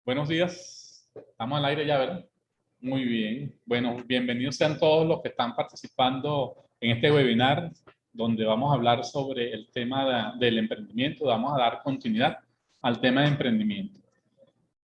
Buenos días, estamos al aire ya, ¿verdad? Muy bien. Bueno, bienvenidos sean todos los que están participando en este webinar, donde vamos a hablar sobre el tema del emprendimiento. Vamos a dar continuidad al tema de emprendimiento.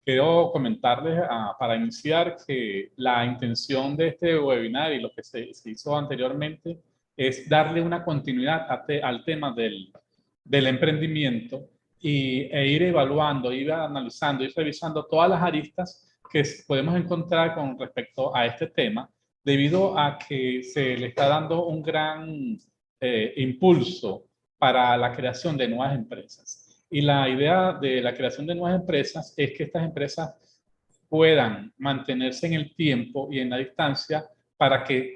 Quiero comentarles para iniciar que la intención de este webinar y lo que se hizo anteriormente es darle una continuidad al tema del emprendimiento e ir evaluando, ir analizando, ir revisando todas las aristas que podemos encontrar con respecto a este tema, debido a que se le está dando un gran impulso para la creación de nuevas empresas. Y la idea de la creación de nuevas empresas es que estas empresas puedan mantenerse en el tiempo y en la distancia para que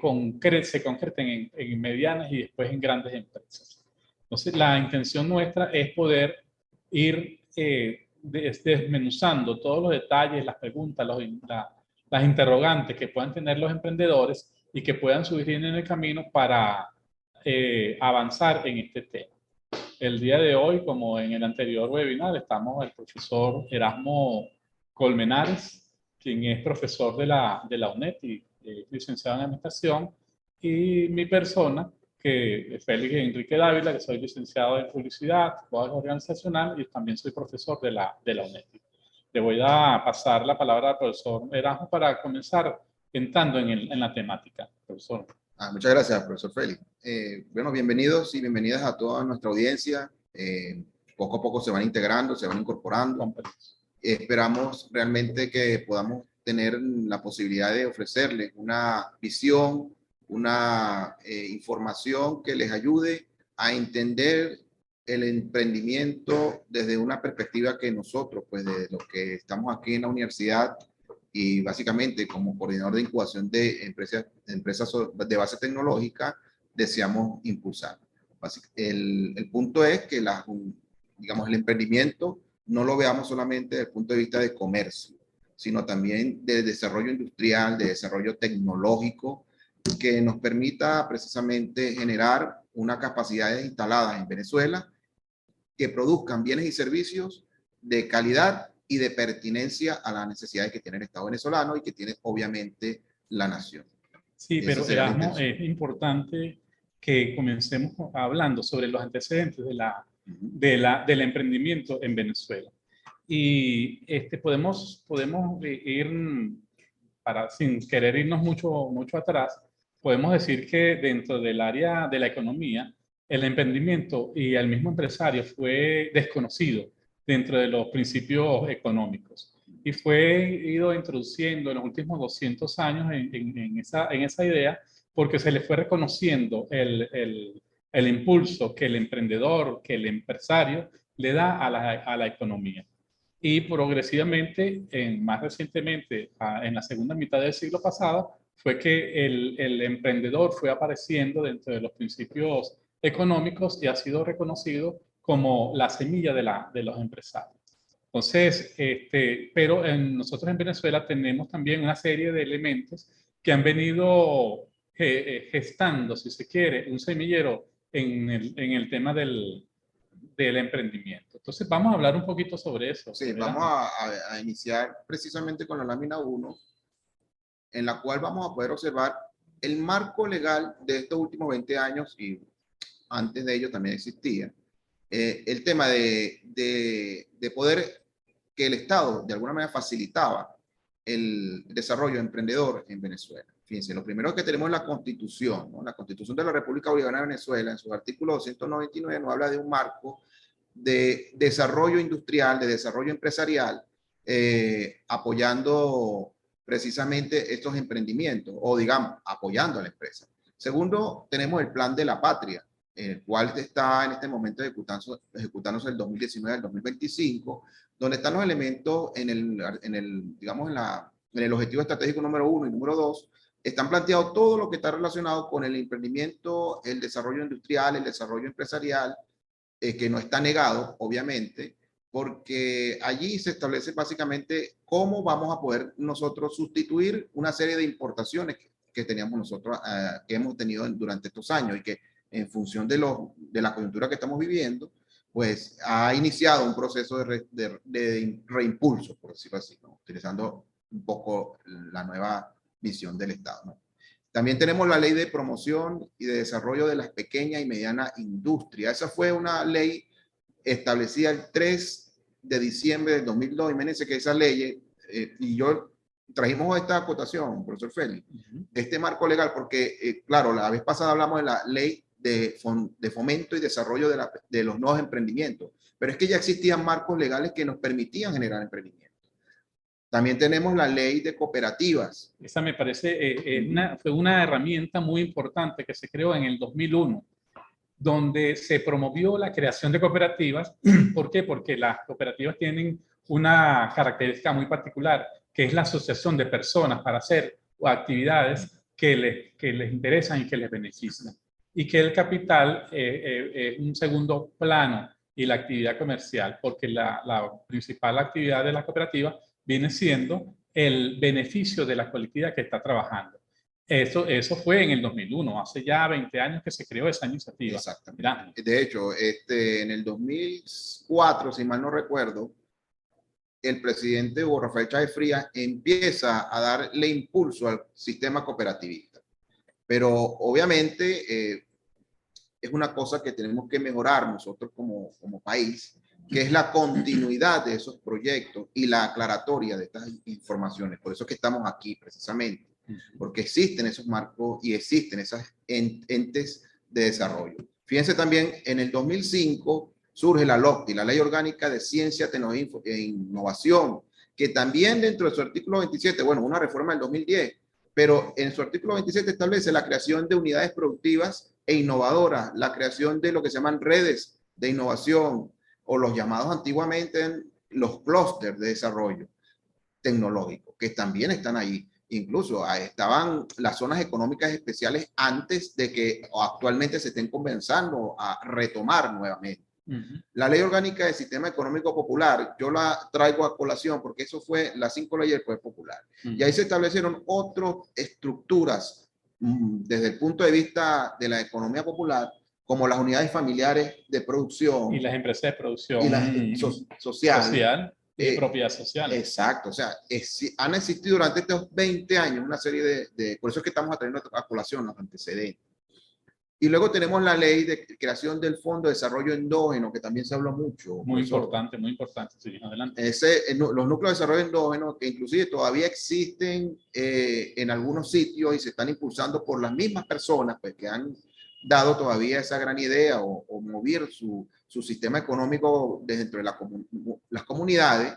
se concreten en medianas y después en grandes empresas. Entonces, la intención nuestra es poder ir desmenuzando todos los detalles, las preguntas, las interrogantes que puedan tener los emprendedores y que puedan surgir en el camino para avanzar en este tema. El día de hoy, como en el anterior webinar, estamos el profesor Erasmo Colmenares, quien es profesor de la UNED y licenciado en Administración, y mi persona, que es Félix Enrique Dávila, que soy licenciado en Publicidad, Organizacional, y también soy profesor de la UNED. Le voy a pasar la palabra al profesor Erasmo para comenzar entrando en la temática. Profesor. Muchas gracias, profesor Félix. Bueno, bienvenidos y bienvenidas a toda nuestra audiencia. Poco a poco se van integrando, se van incorporando. Esperamos realmente que podamos tener la posibilidad de ofrecerles una visión, una información que les ayude a entender el emprendimiento desde una perspectiva que nosotros, pues de los que estamos aquí en la universidad, y básicamente como coordinador de incubación de empresas de base tecnológica, deseamos impulsar. El punto es que digamos, el emprendimiento no lo veamos solamente desde el punto de vista de comercio, sino también de desarrollo industrial, de desarrollo tecnológico, que nos permita precisamente generar unas capacidades instaladas en Venezuela que produzcan bienes y servicios de calidad y de pertinencia a las necesidades que tiene el Estado venezolano y que tiene obviamente la nación. Sí, pero Erasmo, es importante que comencemos hablando sobre los antecedentes del emprendimiento en Venezuela. Y podemos ir, sin querer irnos mucho atrás, podemos decir que dentro del área de la economía, el emprendimiento y el mismo empresario fue desconocido dentro de los principios económicos y fue ido introduciendo en los últimos 200 años en esa idea, porque se le fue reconociendo el impulso que el emprendedor, que el empresario le da a la economía. Y progresivamente, más recientemente, en la segunda mitad del siglo pasado, fue que el emprendedor fue apareciendo dentro de los principios económicos y ha sido reconocido como la semilla de los empresarios. Entonces, pero nosotros en Venezuela tenemos también una serie de elementos que han venido gestando, si se quiere, un semillero en el tema del emprendimiento. Entonces, vamos a hablar un poquito sobre eso. Sí, ¿verdad? vamos a iniciar precisamente con la lámina 1, en la cual vamos a poder observar el marco legal de estos últimos 20 años, y antes de ello también existía, el tema de poder que el Estado de alguna manera facilitaba el desarrollo emprendedor en Venezuela. Fíjense, lo primero que tenemos es la Constitución, ¿no? La Constitución de la República Bolivariana de Venezuela, en su artículo 299, nos habla de un marco de desarrollo industrial, de desarrollo empresarial, apoyando precisamente estos emprendimientos, o digamos, apoyando a la empresa. Segundo, tenemos el Plan de la Patria, el cual está en este momento ejecutándose del 2019 al 2025, donde están los elementos digamos, en el objetivo estratégico número 1 y número 2, están planteados todo lo que está relacionado con el emprendimiento, el desarrollo industrial, el desarrollo empresarial, que no está negado, obviamente, porque allí se establece básicamente cómo vamos a poder nosotros sustituir una serie de importaciones que teníamos nosotros, que hemos tenido durante estos años, y que en función de la coyuntura que estamos viviendo, pues ha iniciado un proceso de reimpulso, por decirlo así, ¿no? Utilizando un poco la nueva visión del Estado, ¿no? También tenemos la ley de promoción y de desarrollo de las pequeñas y medianas industrias. Esa fue una ley establecida el 3 de diciembre del 2002. Imagínense que esa ley, y yo trajimos esta acotación, profesor Félix, este marco legal, porque, claro, la vez pasada hablamos de la ley de fomento y desarrollo de los nuevos emprendimientos, pero es que ya existían marcos legales que nos permitían generar emprendimientos. También tenemos la ley de cooperativas. Esa me parece, fue una herramienta muy importante que se creó en el 2001, donde se promovió la creación de cooperativas. ¿Por qué? Porque las cooperativas tienen una característica muy particular, que es la asociación de personas para hacer actividades que les interesan y que les benefician. Y que el capital es un segundo plano y la actividad comercial, porque la principal actividad de la cooperativa viene siendo el beneficio de la colectividad que está trabajando. Eso fue en el 2001, hace ya 20 años que se creó esa iniciativa. Exactamente. Mirá. De hecho, en el 2004, si mal no recuerdo, el presidente Hugo Rafael Chávez Frías empieza a darle impulso al sistema cooperativista. Pero obviamente es una cosa que tenemos que mejorar nosotros como país, que es la continuidad de esos proyectos y la aclaratoria de estas informaciones. Por eso es que estamos aquí precisamente, porque existen esos marcos y existen esas entes de desarrollo. Fíjense también, en el 2005 surge la LOCTI, la Ley Orgánica de Ciencia, Tecnología e Innovación, que también dentro de su artículo 27, bueno, una reforma del 2010, pero en su artículo 27 establece la creación de unidades productivas e innovadoras, la creación de lo que se llaman redes de innovación, o los llamados antiguamente los clústeres de desarrollo tecnológico, que también están ahí. Incluso estaban las zonas económicas especiales antes de que actualmente se estén comenzando a retomar nuevamente. La Ley Orgánica del Sistema Económico Popular, yo la traigo a colación porque eso fue las 5 leyes del Poder Popular. Y ahí se establecieron otras estructuras desde el punto de vista de la economía popular, como las unidades familiares de producción. Y las empresas de producción. Y las social y propiedad social. Exacto. O sea, han existido durante estos 20 años una serie por eso es que estamos trayendo a colación los antecedentes. Y luego tenemos la ley de creación del Fondo de Desarrollo Endógeno, que también se habló mucho. Muy importante, muy importante. Sí, adelante. Los núcleos de desarrollo endógeno, que inclusive todavía existen en algunos sitios y se están impulsando por las mismas personas, pues, que han dado todavía esa gran idea o mover su sistema económico dentro de las comunidades.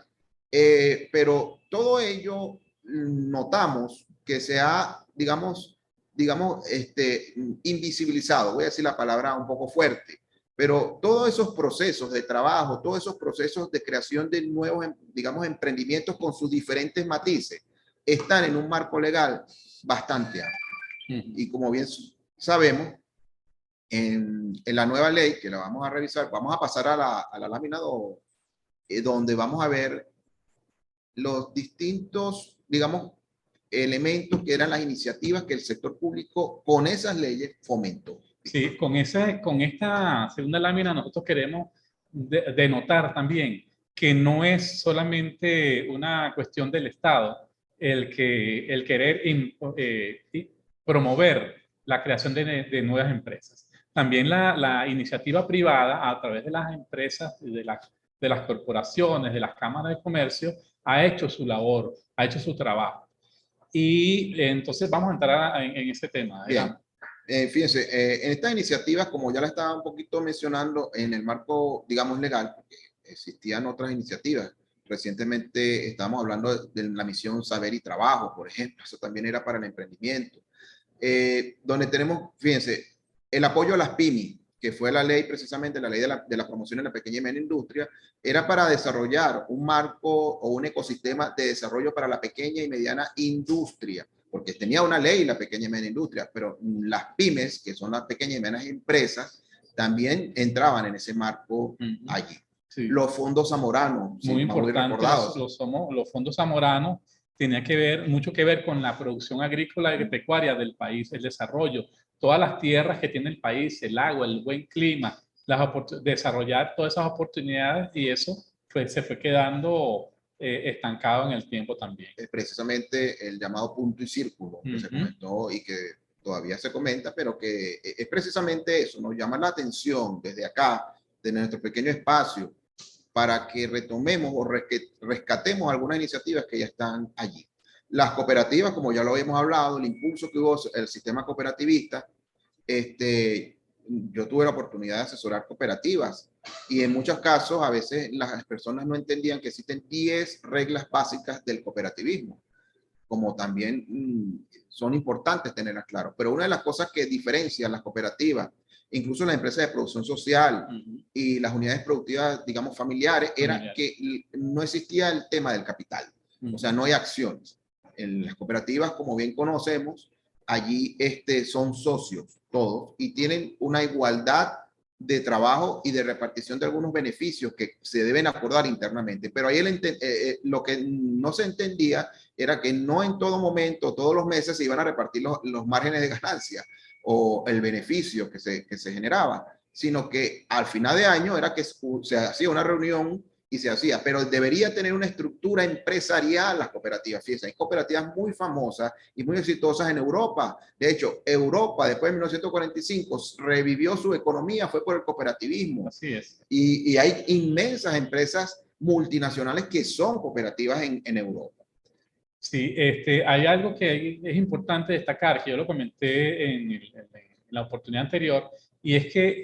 Pero todo ello notamos que se ha, digamos, invisibilizado. Voy a decir la palabra un poco fuerte, pero todos esos procesos de trabajo, todos esos procesos de creación de nuevos, digamos, emprendimientos con sus diferentes matices, están en un marco legal bastante amplio. Y como bien sabemos, en la nueva ley, que la vamos a revisar, vamos a pasar a la lámina 2, donde vamos a ver los distintos, digamos, elementos que eran las iniciativas que el sector público con esas leyes fomentó. Sí, con esta segunda lámina nosotros queremos denotar también que no es solamente una cuestión del Estado el querer promover la creación de nuevas empresas. También la iniciativa privada, a través de las empresas, de las corporaciones, de las cámaras de comercio, ha hecho su labor, ha hecho su trabajo. Y entonces vamos a entrar en ese tema. Bien. Fíjense, en estas iniciativas, como ya la estaba un poquito mencionando, en el marco, digamos, legal, porque existían otras iniciativas. Recientemente estábamos hablando de la misión Saber y Trabajo, por ejemplo. Eso también era para el emprendimiento. Donde tenemos, fíjense, el apoyo a las pymes, que fue la ley, precisamente la ley de la promoción en la pequeña y mediana industria, era para desarrollar un marco o un ecosistema de desarrollo para la pequeña y mediana industria, porque tenía una ley la pequeña y mediana industria, pero las pymes, que son las pequeñas y medianas empresas, también entraban en ese marco allí. Sí. Los fondos zamoranos, muy importante, los fondos zamoranos tenían mucho que ver con la producción agrícola y pecuaria del país, el desarrollo, todas las tierras que tiene el país, el agua, el buen clima, desarrollar todas esas oportunidades, y eso pues, se fue quedando estancado en el tiempo también. Es precisamente el llamado punto y círculo que se comentó y que todavía se comenta, pero que es precisamente eso, nos llama la atención desde acá, de nuestro pequeño espacio, para que retomemos o rescatemos algunas iniciativas que ya están allí. Las cooperativas, como ya lo habíamos hablado, el impulso que hubo el sistema cooperativista, yo tuve la oportunidad de asesorar cooperativas y en muchos casos a veces las personas no entendían que existen 10 reglas básicas del cooperativismo, como también son importantes tenerlas claras. Pero una de las cosas que diferencia las cooperativas, incluso las empresas de producción social y las unidades productivas, digamos, familiares, era que no existía el tema del capital. O sea, no hay acciones. En las cooperativas, como bien conocemos, allí son socios todos y tienen una igualdad de trabajo y de repartición de algunos beneficios que se deben acordar internamente. Pero ahí lo que no se entendía era que no en todo momento, todos los meses se iban a repartir los márgenes de ganancia o el beneficio que se generaba, sino que al final de año era que se hacía una reunión y se hacía, pero debería tener una estructura empresarial las cooperativas. Fíjense, hay cooperativas muy famosas y muy exitosas en Europa. De hecho, Europa después de 1945 revivió su economía, fue por el cooperativismo. Así es. Y hay inmensas empresas multinacionales que son cooperativas en Europa. Sí, hay algo que es importante destacar, que yo lo comenté en la oportunidad anterior, y es que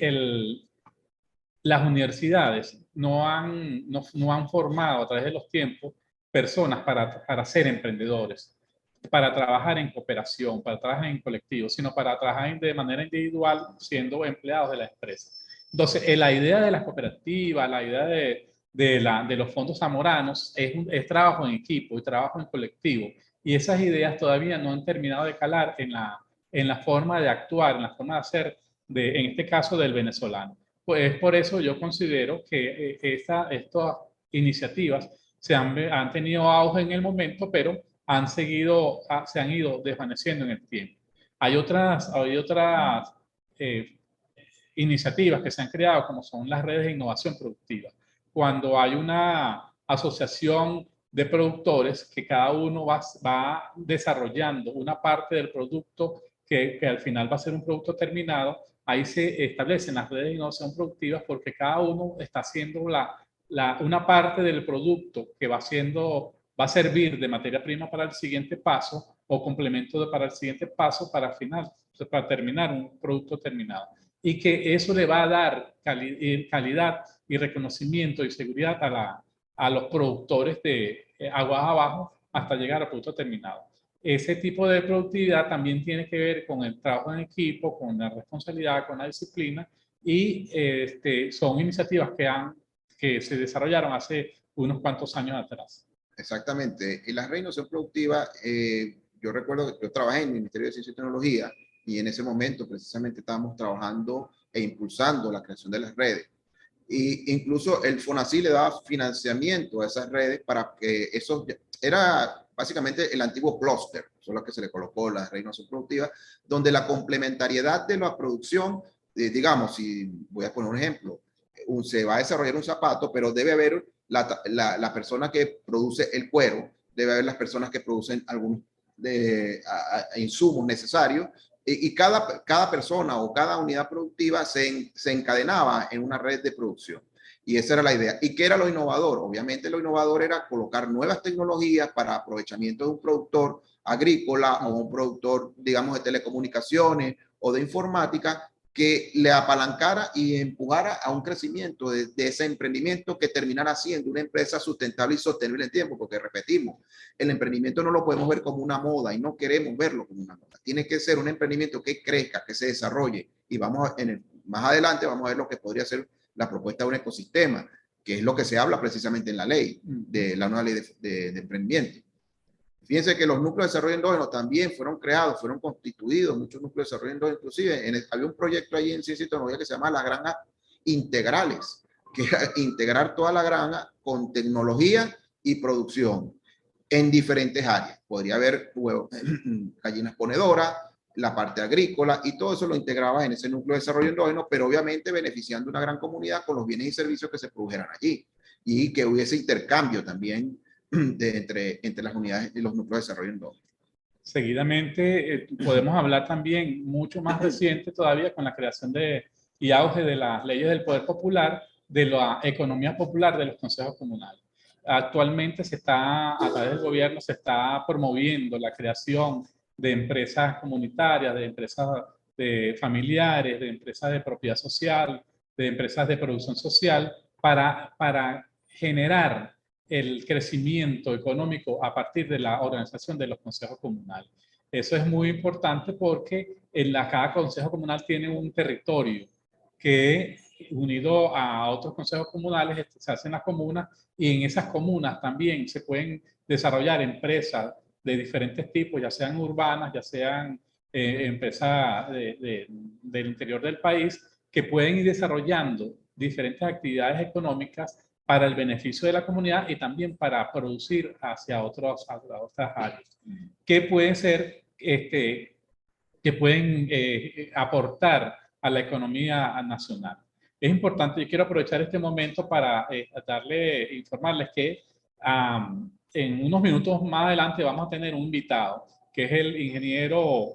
las universidades no han formado a través de los tiempos personas para ser emprendedores, para trabajar en cooperación, para trabajar en colectivo, sino para trabajar de manera individual siendo empleados de la empresa. Entonces, la idea de las cooperativas, la idea de los fondos zamoranos es trabajo en equipo y trabajo en colectivo. Y esas ideas todavía no han terminado de calar en la forma de actuar, en la forma de hacer, en este caso, del venezolano. Pues por eso yo considero que estas iniciativas han tenido auge en el momento, pero se han ido desvaneciendo en el tiempo. Hay otras iniciativas que se han creado, como son las redes de innovación productiva. Cuando hay una asociación de productores que cada uno va desarrollando una parte del producto que al final va a ser un producto terminado, ahí se establecen las redes de innovación productiva porque cada uno está haciendo una parte del producto que va a servir de materia prima para el siguiente paso o complemento para el siguiente paso para terminar un producto terminado. Y que eso le va a dar calidad y reconocimiento y seguridad a los productores de aguas abajo hasta llegar al producto terminado. Ese tipo de productividad también tiene que ver con el trabajo en equipo, con la responsabilidad, con la disciplina, y son iniciativas que se desarrollaron hace unos cuantos años atrás. Exactamente. Y la reinnovación productiva, yo recuerdo que yo trabajé en el Ministerio de Ciencia y Tecnología y en ese momento precisamente estábamos trabajando e impulsando la creación de las redes. Y incluso el FONACYT le daba financiamiento a esas redes para que eso era básicamente el antiguo clúster, solo que se le colocó la reinnovación productiva, donde la complementariedad de la producción, digamos, si voy a poner un ejemplo, se va a desarrollar un zapato, pero debe haber la persona que produce el cuero, debe haber las personas que producen algunos insumos necesarios, y cada persona o cada unidad productiva se encadenaba en una red de producción. Y esa era la idea. ¿Y qué era lo innovador? Obviamente lo innovador era colocar nuevas tecnologías para aprovechamiento de un productor agrícola o un productor, digamos, de telecomunicaciones o de informática, que le apalancara y empujara a un crecimiento de ese emprendimiento que terminara siendo una empresa sustentable y sostenible en tiempo, porque repetimos, el emprendimiento no lo podemos ver como una moda y no queremos verlo como una moda. Tiene que ser un emprendimiento que crezca, que se desarrolle, y más adelante vamos a ver lo que podría ser la propuesta de un ecosistema, que es lo que se habla precisamente en la ley, de la nueva ley de emprendimiento. Fíjense que los núcleos de desarrollo endógeno también fueron creados, fueron constituidos, muchos núcleos de desarrollo endógeno, inclusive había un proyecto ahí en Ciencia y Tecnología que se llama las granjas integrales, que era integrar toda la granja con tecnología y producción en diferentes áreas. Podría haber gallinas ponedoras, la parte agrícola, y todo eso lo integraba en ese núcleo de desarrollo endógeno, pero obviamente beneficiando una gran comunidad con los bienes y servicios que se produjeran allí, y que hubiese intercambio también entre las unidades y los núcleos de desarrollo endógeno. Seguidamente, podemos hablar también, mucho más reciente todavía, con la creación y auge de las leyes del poder popular, de la economía popular de los consejos comunales. Actualmente a través del gobierno, se está promoviendo la creación de empresas comunitarias, de empresas de familiares, de empresas de propiedad social, de empresas de producción social, para generar el crecimiento económico a partir de la organización de los consejos comunales. Eso es muy importante porque cada consejo comunal tiene un territorio que, unido a otros consejos comunales, se hacen las comunas, y en esas comunas también se pueden desarrollar empresas de diferentes tipos, ya sean urbanas, ya sean empresas del interior del país, que pueden ir desarrollando diferentes actividades económicas para el beneficio de la comunidad y también para producir hacia otras áreas, que pueden ser, que pueden aportar a la economía nacional. Es importante, yo quiero aprovechar este momento para informarles que en unos minutos más adelante vamos a tener un invitado, que es el ingeniero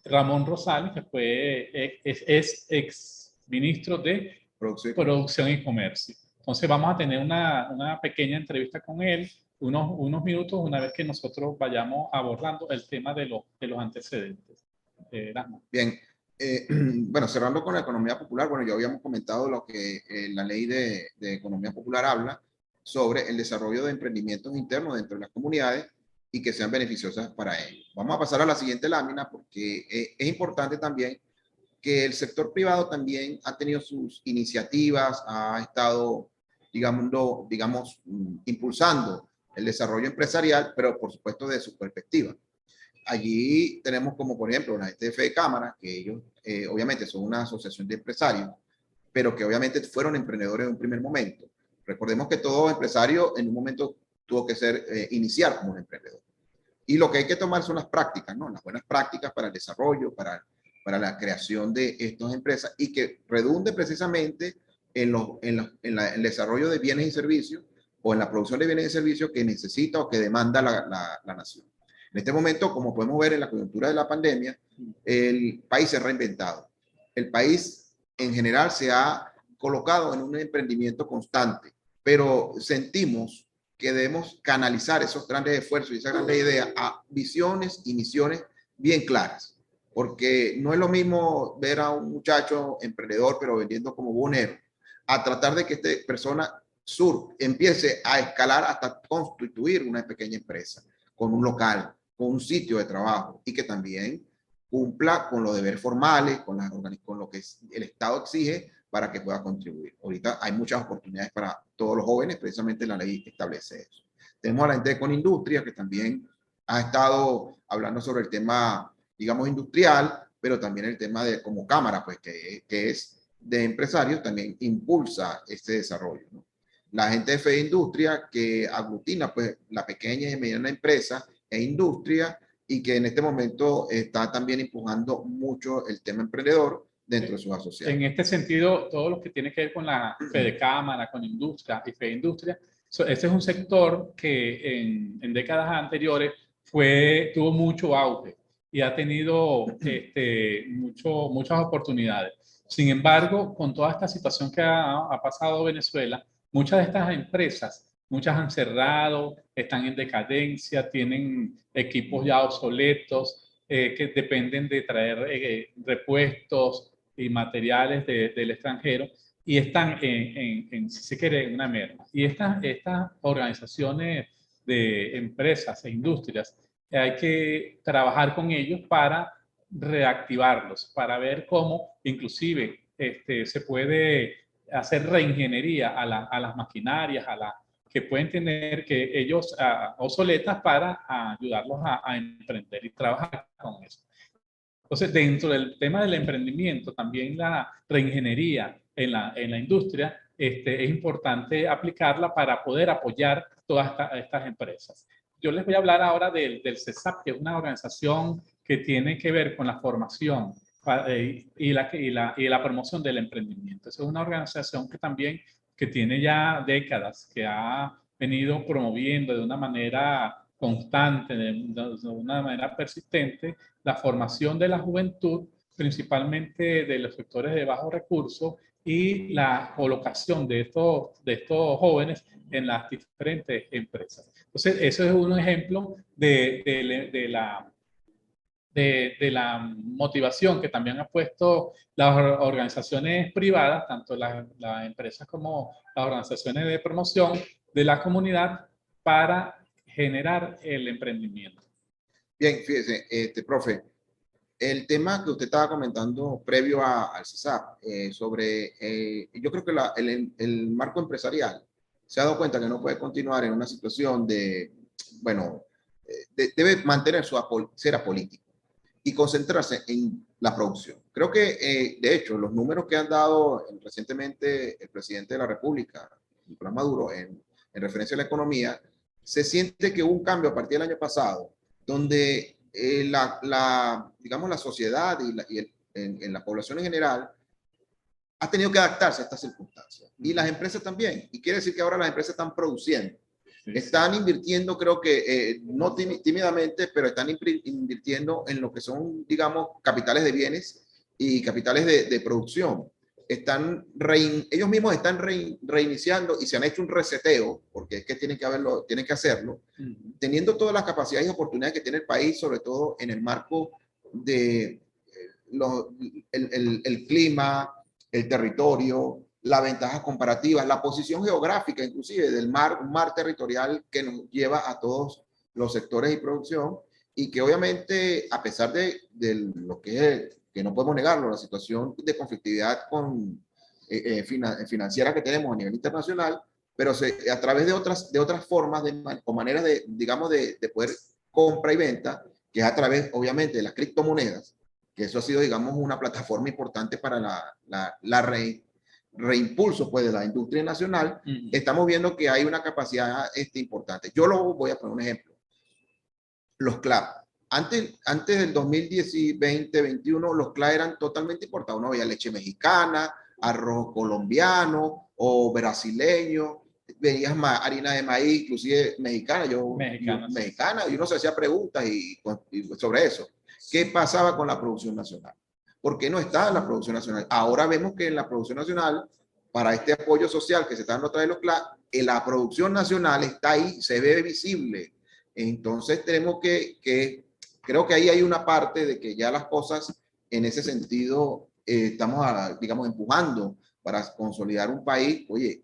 Ramón Rosales, que es ex ministro de Producción y Comercio. Entonces vamos a tener una pequeña entrevista con él, unos minutos, una vez que nosotros vayamos abordando el tema de los antecedentes. Bien, bueno, cerrando con la economía popular, bueno, ya habíamos comentado lo que la ley de economía popular habla sobre el desarrollo de emprendimientos internos dentro de las comunidades y que sean beneficiosas para ellos. Vamos a pasar a la siguiente lámina porque es importante también que el sector privado también ha tenido sus iniciativas, ha estado, digamos, impulsando el desarrollo empresarial, pero por supuesto de su perspectiva. Allí tenemos como, por ejemplo, la STF de Cámara, que ellos obviamente son una asociación de empresarios, pero que obviamente fueron emprendedores en un primer momento. Recordemos que todo empresario en un momento tuvo que iniciar como un emprendedor. Y lo que hay que tomar son las prácticas, ¿no? Las buenas prácticas para el desarrollo, para la creación de estas empresas y que redunde precisamente en el desarrollo de bienes y servicios o en la producción de bienes y servicios que necesita o que demanda la nación. En este momento, como podemos ver en la coyuntura de la pandemia, el país se ha reinventado. El país en general se ha colocado en un emprendimiento constante, pero sentimos que debemos canalizar esos grandes esfuerzos y esas grandes ideas a visiones y misiones bien claras. Porque no es lo mismo ver a un muchacho emprendedor, pero vendiendo como bonero, a tratar de que esta persona empiece a escalar hasta constituir una pequeña empresa, con un local, con un sitio de trabajo, y que también cumpla con los deberes formales, con lo que el Estado exige para que pueda contribuir. Ahorita hay muchas oportunidades para todos los jóvenes, precisamente la ley establece eso. Tenemos a la gente de Conindustria, que también ha estado hablando sobre el tema, digamos, industrial, pero también el tema de como cámara, pues que es de empresarios, también impulsa este desarrollo, ¿no? La gente de Fe Industria, que aglutina pues la pequeña y mediana empresa e industria, y que en este momento está también empujando mucho el tema emprendedor dentro de sus asociados. En este sentido, todo lo que tiene que ver con la Fede Cámara, con industria y Fe Industria, este es un sector que en décadas anteriores tuvo mucho auge y ha tenido muchas oportunidades. Sin embargo, con toda esta situación que ha pasado Venezuela, muchas de estas empresas, muchas han cerrado, están en decadencia, tienen equipos ya obsoletos, que dependen de traer repuestos y materiales del extranjero, y están si se quiere, en una merma. Y estas organizaciones de empresas e industrias, hay que trabajar con ellos para reactivarlos, para ver cómo inclusive se puede hacer reingeniería a las maquinarias, que pueden tener que ellos obsoletas, para ayudarlos a emprender y trabajar con eso. Entonces, dentro del tema del emprendimiento, también la reingeniería en la industria es importante aplicarla para poder apoyar todas estas empresas. Yo les voy a hablar ahora del CESAP, que es una organización que tiene que ver con la formación y la promoción del emprendimiento. Es una organización que también que tiene ya décadas, que ha venido promoviendo de una manera constante, de una manera persistente, la formación de la juventud, principalmente de los sectores de bajos recursos, y la colocación de estos jóvenes en las diferentes empresas. Entonces, eso es un ejemplo de la motivación que también han puesto las organizaciones privadas, tanto las empresas como las organizaciones de promoción de la comunidad, para generar el emprendimiento. Bien, fíjese, profe, el tema que usted estaba comentando previo al CESAP, sobre, yo creo que el marco empresarial se ha dado cuenta que no puede continuar en una situación de, bueno, debe mantener ser apolítico y concentrarse en la producción. Creo que, de hecho, los números que han dado recientemente el presidente de la República, Nicolás Maduro, en referencia a la economía, se siente que hubo un cambio a partir del año pasado, donde digamos, la sociedad en la población en general ha tenido que adaptarse a estas circunstancias. Y las empresas también. Y quiere decir que ahora las empresas están produciendo. Están invirtiendo, creo que no tímidamente, pero están invirtiendo en lo que son, digamos, capitales de bienes y capitales de producción. Ellos mismos están reiniciando y se han hecho un reseteo, porque es que tienen que hacerlo, teniendo todas las capacidades y oportunidades que tiene el país, sobre todo en el marco de el clima, el territorio, las ventajas comparativas, la posición geográfica inclusive del mar, un mar territorial que nos lleva a todos los sectores y producción, y que obviamente, a pesar de lo que no podemos negarlo, la situación de conflictividad financiera que tenemos a nivel internacional, pero a través de otras formas o maneras digamos, de poder compra y venta, que es a través, obviamente, de las criptomonedas, que eso ha sido, digamos, una plataforma importante para la reimpulso pues, de la industria nacional. Estamos viendo que hay una capacidad importante. Yo lo voy a poner un ejemplo. Los CLAP. Antes del 2020-2021, los CLAP eran totalmente importados. No había leche mexicana, arroz colombiano o brasileño, veías harina de maíz, inclusive mexicana, y uno se hacía preguntas sobre eso. ¿Qué pasaba con la producción nacional? ¿Por qué no estaba en la producción nacional? Ahora vemos que en la producción nacional, para este apoyo social que se está dando a través de los CLAP, la producción nacional está ahí, se ve visible. Entonces tenemos creo que ahí hay una parte de que ya las cosas en ese sentido estamos, digamos, empujando para consolidar un país, oye,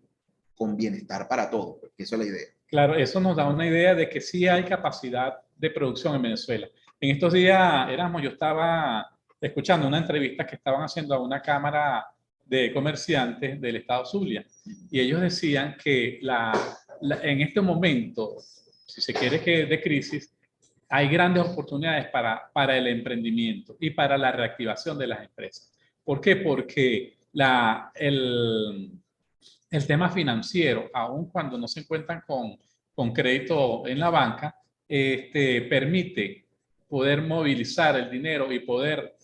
con bienestar para todos, porque eso es la idea. Claro, eso nos da una idea de que sí hay capacidad de producción en Venezuela. En estos días, yo estaba escuchando una entrevista que estaban haciendo a una cámara de comerciantes del estado Zulia, y ellos decían que en este momento, si se quiere que de crisis, hay grandes oportunidades para el emprendimiento y para la reactivación de las empresas. ¿Por qué? Porque el tema financiero, aun cuando no se encuentran con crédito en la banca, permite poder movilizar el dinero y poder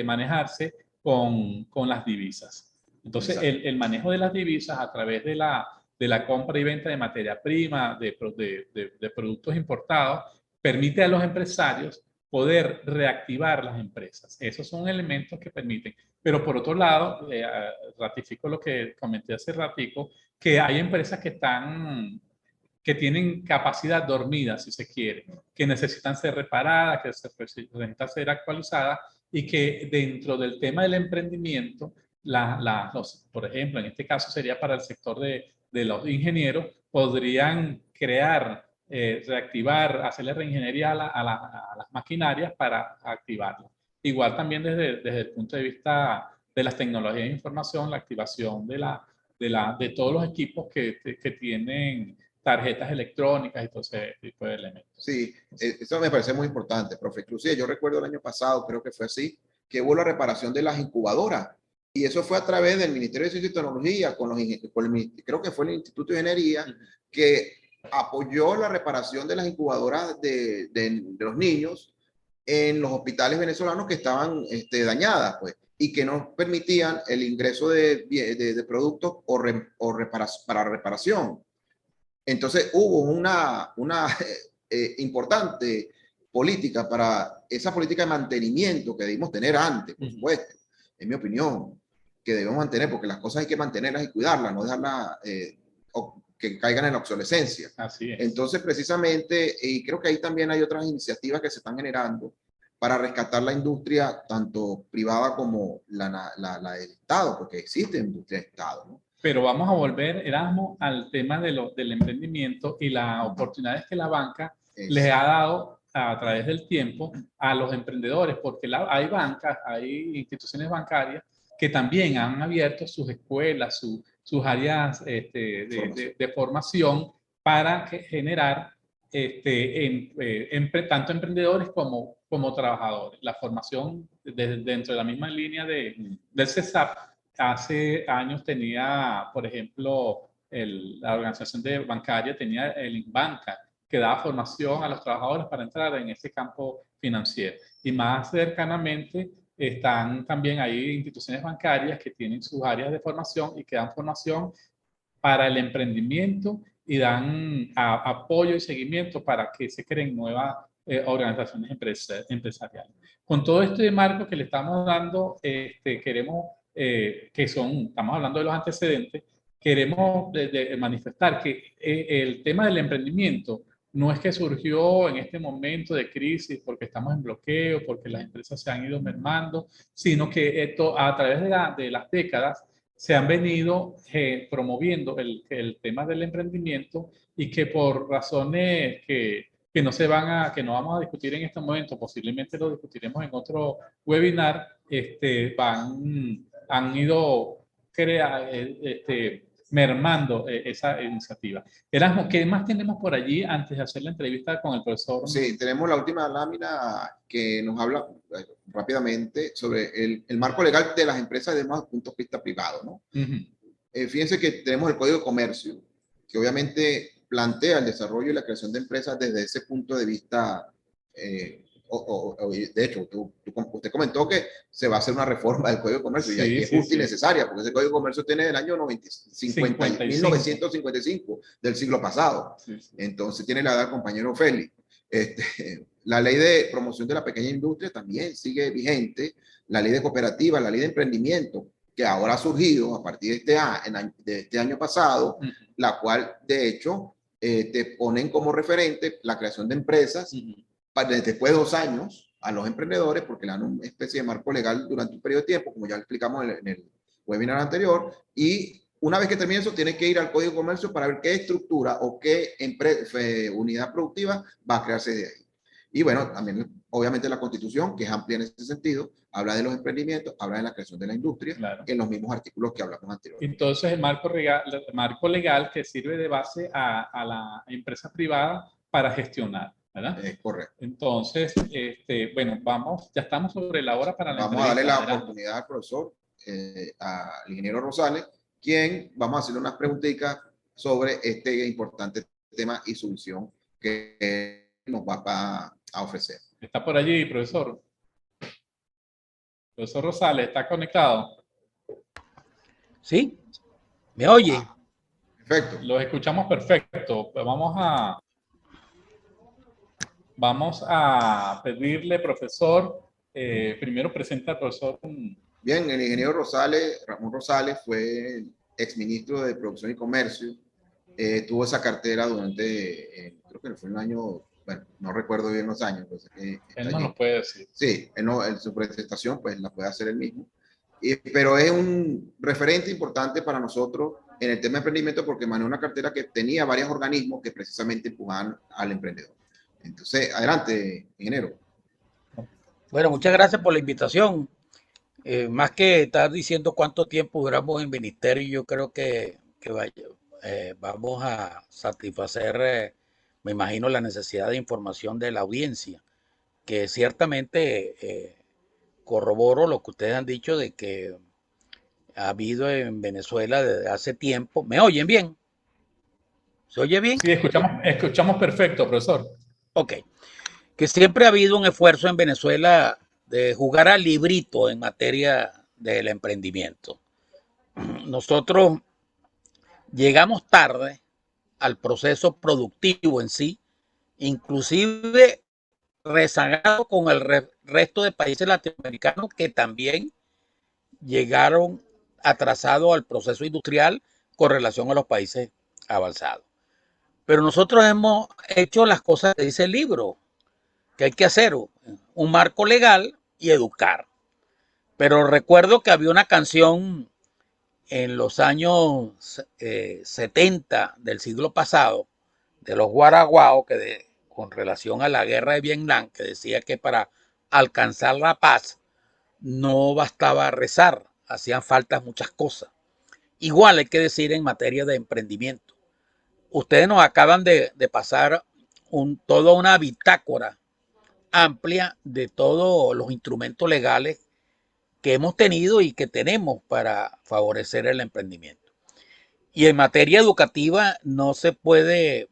manejarse con las divisas. Entonces, el manejo de las divisas a través de la compra y venta de materia prima, de productos importados, permite a los empresarios poder reactivar las empresas. Esos son elementos que permiten. Pero por otro lado, ratifico lo que comenté hace ratico, que hay empresas que tienen capacidad dormida, si se quiere, que necesitan ser reparadas, que necesitan ser actualizadas, y que dentro del tema del emprendimiento, por ejemplo, en este caso sería para el sector de los ingenieros, podrían crear, reactivar, hacerle reingeniería a las maquinarias para activarlas. Igual también desde el punto de vista de las tecnologías de información, la activación de todos los equipos que tienen tarjetas electrónicas y todo ese tipo de elementos. Sí, eso me parece muy importante, profe. Inclusive yo recuerdo el año pasado, creo que fue así, que hubo la reparación de las incubadoras. Y eso fue a través del Ministerio de Ciencia y Tecnología, creo que fue el Instituto de Ingeniería, que apoyó la reparación de las incubadoras de los niños, en los hospitales venezolanos que estaban dañadas, pues, y que no permitían el ingreso de productos para reparación. Entonces hubo una importante política para esa política de mantenimiento que debimos tener antes, por supuesto, en mi opinión, que debemos mantener, porque las cosas hay que mantenerlas y cuidarlas, no dejarlas que caigan en la obsolescencia. Así es. Entonces, precisamente, y creo que ahí también hay otras iniciativas que se están generando para rescatar la industria, tanto privada como la del Estado, porque existe industria de Estado, ¿no? Pero vamos a volver, Erasmo, al tema del emprendimiento y las oportunidades que la banca les ha dado a través del tiempo a los emprendedores, porque hay bancas, hay instituciones bancarias que también han abierto sus escuelas, sus áreas de formación para generar tanto emprendedores como trabajadores. La formación dentro de la misma línea del CESAP. Hace años tenía, por ejemplo, la organización bancaria tenía el Inbanca, que daba formación a los trabajadores para entrar en ese campo financiero. Y más cercanamente están también ahí instituciones bancarias que tienen sus áreas de formación y que dan formación para el emprendimiento y dan apoyo y seguimiento para que se creen nuevas organizaciones empresariales. Con todo este marco que le estamos dando, queremos estamos hablando de los antecedentes, queremos manifestar que el tema del emprendimiento no es que surgió en este momento de crisis porque estamos en bloqueo, porque las empresas se han ido mermando, sino que esto, a través de las décadas se han venido promoviendo el tema del emprendimiento y que por razones que no vamos a discutir en este momento, posiblemente lo discutiremos en otro webinar, han ido mermando esa iniciativa. Erasmo, ¿qué más tenemos por allí antes de hacer la entrevista con el profesor? Sí, tenemos la última lámina que nos habla rápidamente sobre el marco legal de las empresas desde un punto de vista privado, ¿no? Fíjense que tenemos el Código de Comercio, que obviamente plantea el desarrollo y la creación de empresas desde ese punto de vista. De hecho, usted comentó que se va a hacer una reforma del Código de Comercio, y es justa y necesaria, porque ese Código de Comercio tiene del año 1955, del siglo pasado. Entonces tiene la edad del compañero Félix. La ley de promoción de la pequeña industria también sigue vigente, la ley de cooperativa, la ley de emprendimiento, que ahora ha surgido a partir de este año pasado, la cual de hecho te ponen como referente la creación de empresas después de 2 años a los emprendedores, porque le dan una especie de marco legal durante un periodo de tiempo, como ya explicamos en el webinar anterior, y una vez que termine eso, tiene que ir al Código de Comercio para ver qué estructura o qué unidad productiva va a crearse de ahí. Y bueno, también obviamente la Constitución, que es amplia en ese sentido, habla de los emprendimientos, habla de la creación de la industria, claro, en los mismos artículos que hablamos anteriormente. Entonces, el marco legal que sirve de base a la empresa privada para gestionar, ¿verdad? Es correcto. Entonces, bueno, ya estamos sobre la hora para la entrevista. Vamos a darle la oportunidad al profesor, al ingeniero Rosales, quien vamos a hacerle unas preguntitas sobre este importante tema y solución que nos va a ofrecer. Está por allí, profesor. Profesor Rosales, ¿está conectado? ¿Sí? ¿Me oye? Perfecto. Los escuchamos perfecto. Vamos a pedirle, profesor, primero presenta al profesor. Bien, el ingeniero Rosales, Ramón Rosales, fue exministro de Producción y Comercio. Tuvo esa cartera durante, creo que fue en el año, bueno, no recuerdo bien los años. Pues, él no nos puede decir. Sí, en su presentación pues la puede hacer él mismo. Pero es un referente importante para nosotros en el tema de emprendimiento porque manejó una cartera que tenía varios organismos que precisamente empujaban al emprendedor. Entonces, adelante, ingeniero. Bueno, muchas gracias por la invitación. Más que estar diciendo cuánto tiempo duramos en ministerio, yo creo que vamos a satisfacer, me imagino, la necesidad de información de la audiencia, que ciertamente corroboro lo que ustedes han dicho de que ha habido en Venezuela desde hace tiempo. ¿Me oyen bien? ¿Se oye bien? Sí, escuchamos perfecto, profesor. Ok. que siempre ha habido un esfuerzo en Venezuela de jugar al librito en materia del emprendimiento. Nosotros llegamos tarde al proceso productivo en sí, inclusive rezagado con el resto de países latinoamericanos que también llegaron atrasados al proceso industrial con relación a los países avanzados. Pero nosotros hemos hecho las cosas que dice el libro, que hay que hacer un marco legal y educar. Pero recuerdo que había una canción en los años 70 del siglo pasado, de los Guaraguao, con relación a la guerra de Vietnam, que decía que para alcanzar la paz no bastaba rezar, hacían falta muchas cosas. Igual hay que decir en materia de emprendimiento. Ustedes nos acaban de pasar toda una bitácora amplia de todos los instrumentos legales que hemos tenido y que tenemos para favorecer el emprendimiento. Y en materia educativa no se puede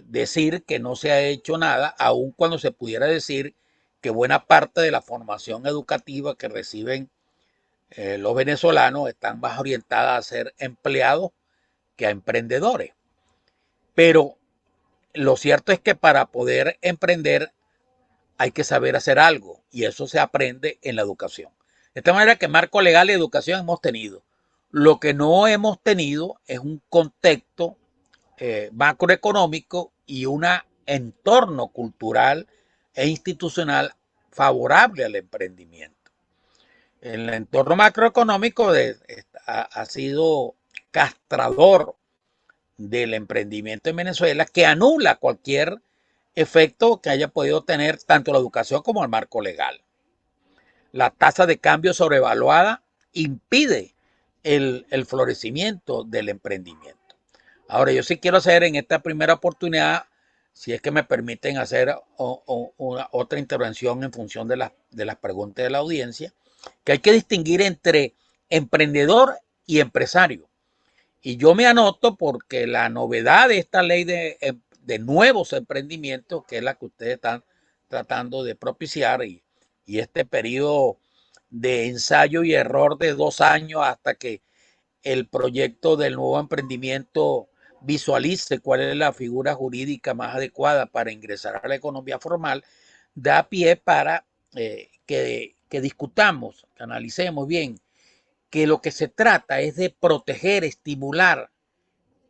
decir que no se ha hecho nada, aun cuando se pudiera decir que buena parte de la formación educativa que reciben los venezolanos están más orientadas a ser empleados que a emprendedores. Pero lo cierto es que para poder emprender hay que saber hacer algo y eso se aprende en la educación. De esta manera que marco legal y educación hemos tenido. Lo que no hemos tenido es un contexto macroeconómico y un entorno cultural e institucional favorable al emprendimiento. El entorno macroeconómico ha sido castrador del emprendimiento en Venezuela, que anula cualquier efecto que haya podido tener tanto la educación como el marco legal. La tasa de cambio sobrevaluada impide el florecimiento del emprendimiento. Ahora, yo sí quiero hacer en esta primera oportunidad, si es que me permiten hacer otra intervención en función de las preguntas de la audiencia, que hay que distinguir entre emprendedor y empresario. Y yo me anoto porque la novedad de esta ley de nuevos emprendimientos, que es la que ustedes están tratando de propiciar, y este periodo de ensayo y error de 2 años hasta que el proyecto del nuevo emprendimiento visualice cuál es la figura jurídica más adecuada para ingresar a la economía formal, da pie para que discutamos, que analicemos bien, que lo que se trata es de proteger, estimular,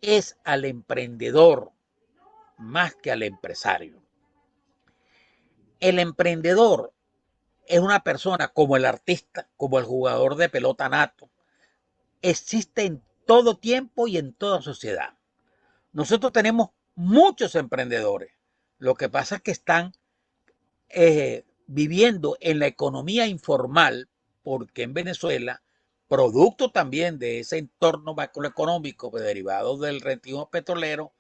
es al emprendedor más que al empresario. El emprendedor es una persona como el artista, como el jugador de pelota nato. Existe en todo tiempo y en toda sociedad. Nosotros tenemos muchos emprendedores. Lo que pasa es que están viviendo en la economía informal, porque en Venezuela, producto también de ese entorno macroeconómico derivado del rentismo petrolero,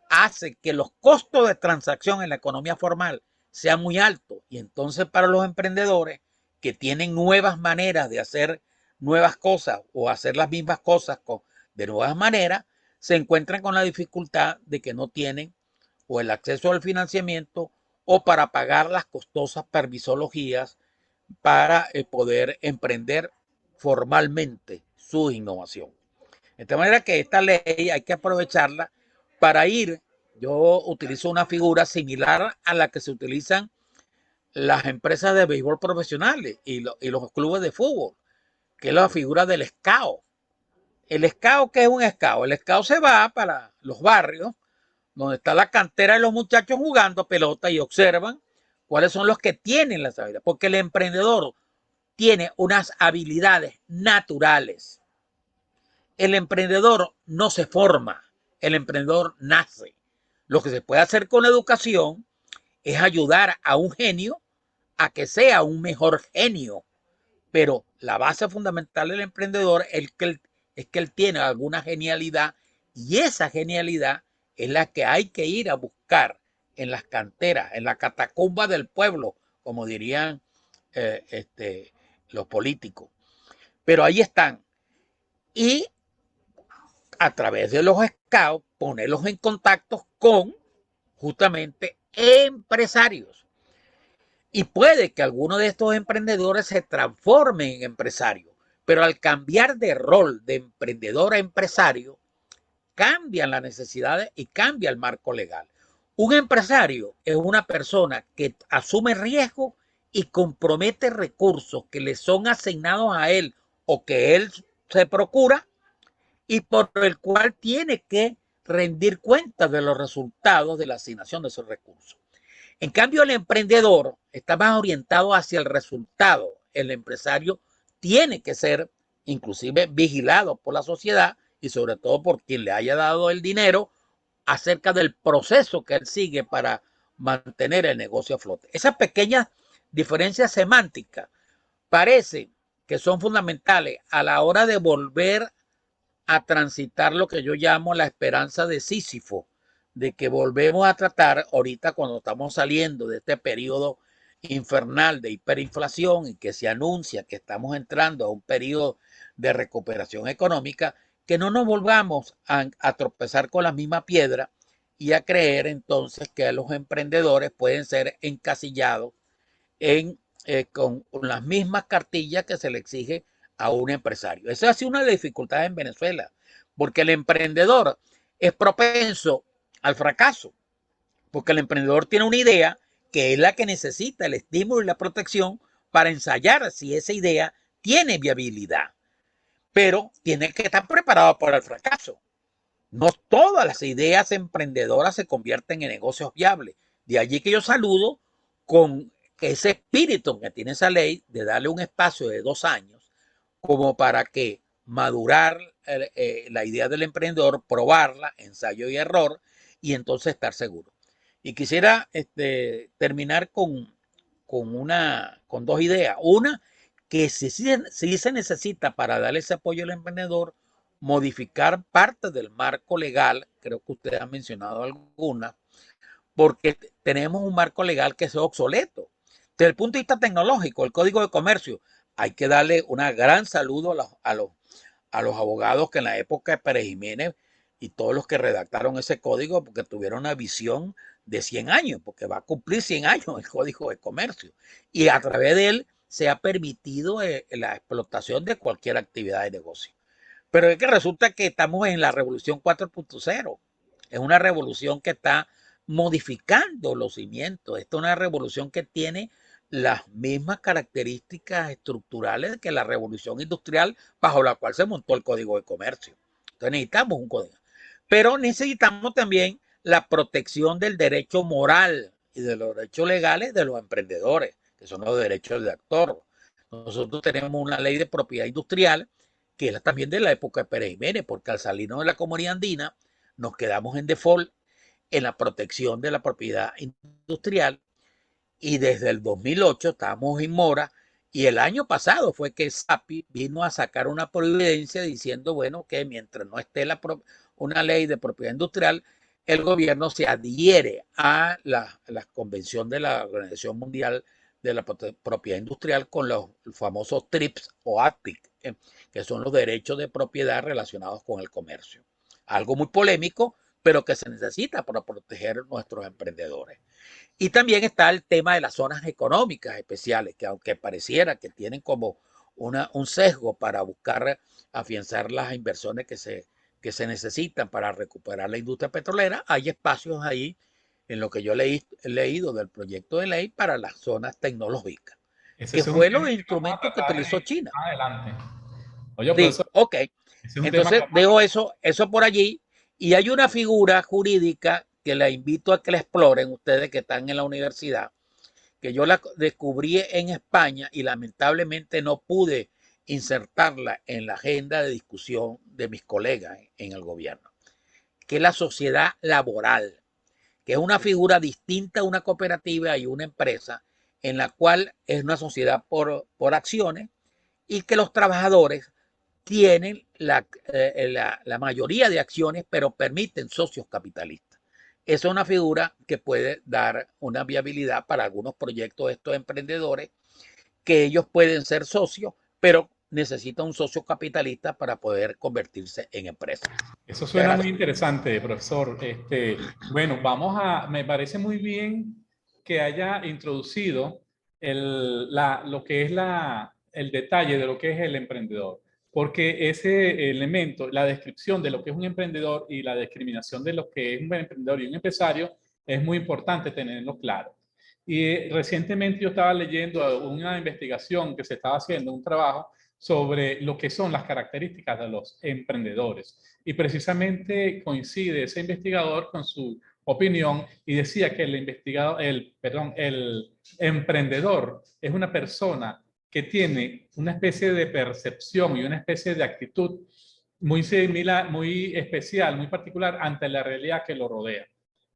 hace que los costos de transacción en la economía formal sean muy altos. Y entonces para los emprendedores que tienen nuevas maneras de hacer nuevas cosas o hacer las mismas cosas de nuevas maneras, se encuentran con la dificultad de que no tienen o el acceso al financiamiento o para pagar las costosas permisologías para poder emprender formalmente su innovación. De esta manera que esta ley hay que aprovecharla para ir. Yo utilizo una figura similar a la que se utilizan las empresas de béisbol profesionales y los clubes de fútbol, que es la figura del scout. El scout, ¿qué es un scout? El scout se va para los barrios donde está la cantera de los muchachos jugando pelota y observan cuáles son los que tienen las habilidades, porque el emprendedor tiene unas habilidades naturales. El emprendedor no se forma, el emprendedor nace. Lo que se puede hacer con la educación es ayudar a un genio a que sea un mejor genio, pero la base fundamental del emprendedor es que él tiene alguna genialidad y esa genialidad es la que hay que ir a buscar en las canteras, en la catacumba del pueblo, como dirían los políticos. Pero ahí están. Y a través de los scouts, ponerlos en contacto con justamente empresarios. Y puede que alguno de estos emprendedores se transforme en empresario, pero al cambiar de rol de emprendedor a empresario, cambian las necesidades y cambia el marco legal. Un empresario es una persona que asume riesgo y compromete recursos que le son asignados a él o que él se procura y por el cual tiene que rendir cuentas de los resultados de la asignación de esos recursos. En cambio, el emprendedor está más orientado hacia el resultado. El empresario tiene que ser inclusive vigilado por la sociedad y sobre todo por quien le haya dado el dinero acerca del proceso que él sigue para mantener el negocio a flote. Esas pequeñas diferencias semánticas parece que son fundamentales a la hora de volver a transitar lo que yo llamo la esperanza de Sísifo, de que volvemos a tratar ahorita cuando estamos saliendo de este periodo infernal de hiperinflación y que se anuncia que estamos entrando a un periodo de recuperación económica, que no nos volvamos a tropezar con la misma piedra y a creer entonces que los emprendedores pueden ser encasillados con las mismas cartillas que se le exige a un empresario. Esa ha sido una de las dificultades en Venezuela, porque el emprendedor es propenso al fracaso, porque el emprendedor tiene una idea que es la que necesita el estímulo y la protección para ensayar si esa idea tiene viabilidad, pero tiene que estar preparado para el fracaso. No todas las ideas emprendedoras se convierten en negocios viables. De allí que yo saludo con ese espíritu que tiene esa ley de darle un espacio de 2 años como para que madurar la idea del emprendedor, probarla, ensayo y error, y entonces estar seguro. Y quisiera terminar con 2 ideas. Una, que si se necesita para darle ese apoyo al emprendedor, modificar parte del marco legal, creo que usted ha mencionado alguna, porque tenemos un marco legal que es obsoleto. Desde el punto de vista tecnológico, el Código de Comercio, hay que darle un gran saludo a los abogados que en la época de Pérez Jiménez y todos los que redactaron ese código, porque tuvieron una visión de 100 años, porque va a cumplir 100 años el Código de Comercio. Y a través de él se ha permitido la explotación de cualquier actividad de negocio. Pero es que resulta que estamos en la revolución 4.0. Es una revolución que está modificando los cimientos. Esta es una revolución que tiene las mismas características estructurales que la revolución industrial bajo la cual se montó el Código de Comercio. Entonces necesitamos un código. Pero necesitamos también la protección del derecho moral y de los derechos legales de los emprendedores, que son los derechos de autor. Nosotros tenemos una ley de propiedad industrial que es también de la época de Pérez Jiménez, porque al salirnos de la comunidad andina nos quedamos en default en la protección de la propiedad industrial y desde el 2008 estamos en mora y el año pasado fue que SAPI vino a sacar una providencia diciendo, bueno, que mientras no esté una ley de propiedad industrial, el gobierno se adhiere a la convención de la Organización Mundial de la Propiedad Industrial con los famosos TRIPS o APIC, que son los derechos de propiedad relacionados con el comercio. Algo muy polémico, pero que se necesita para proteger nuestros emprendedores. Y también está el tema de las zonas económicas especiales, que aunque pareciera que tienen como un sesgo para buscar afianzar las inversiones que se necesitan para recuperar la industria petrolera, hay espacios ahí en lo que yo he leído del proyecto de ley para las zonas tecnológicas, que fue los instrumentos que utilizó China. Adelante. Oye, sí, ok. Entonces dejo eso por allí y hay una figura jurídica que la invito a que la exploren ustedes que están en la universidad, que yo la descubrí en España y lamentablemente no pude insertarla en la agenda de discusión de mis colegas en el gobierno, que es la sociedad laboral, que es una figura distinta a una cooperativa y una empresa, en la cual es una sociedad por acciones y que los trabajadores tienen la mayoría de acciones, pero permiten socios capitalistas. Esa es una figura que puede dar una viabilidad para algunos proyectos de estos emprendedores, que ellos pueden ser socios, pero necesitan un socio capitalista para poder convertirse en empresa. Eso suena muy interesante, profesor. Bueno, me parece muy bien que haya introducido lo que es el detalle de lo que es el emprendedor. Porque ese elemento, la descripción de lo que es un emprendedor y la discriminación de lo que es un emprendedor y un empresario, es muy importante tenerlo claro. Y recientemente yo estaba leyendo una investigación que se estaba haciendo, un trabajo sobre lo que son las características de los emprendedores. Y precisamente coincide ese investigador con su opinión y decía que el emprendedor es una persona que tiene una especie de percepción y una especie de actitud muy similar, muy especial, muy particular ante la realidad que lo rodea,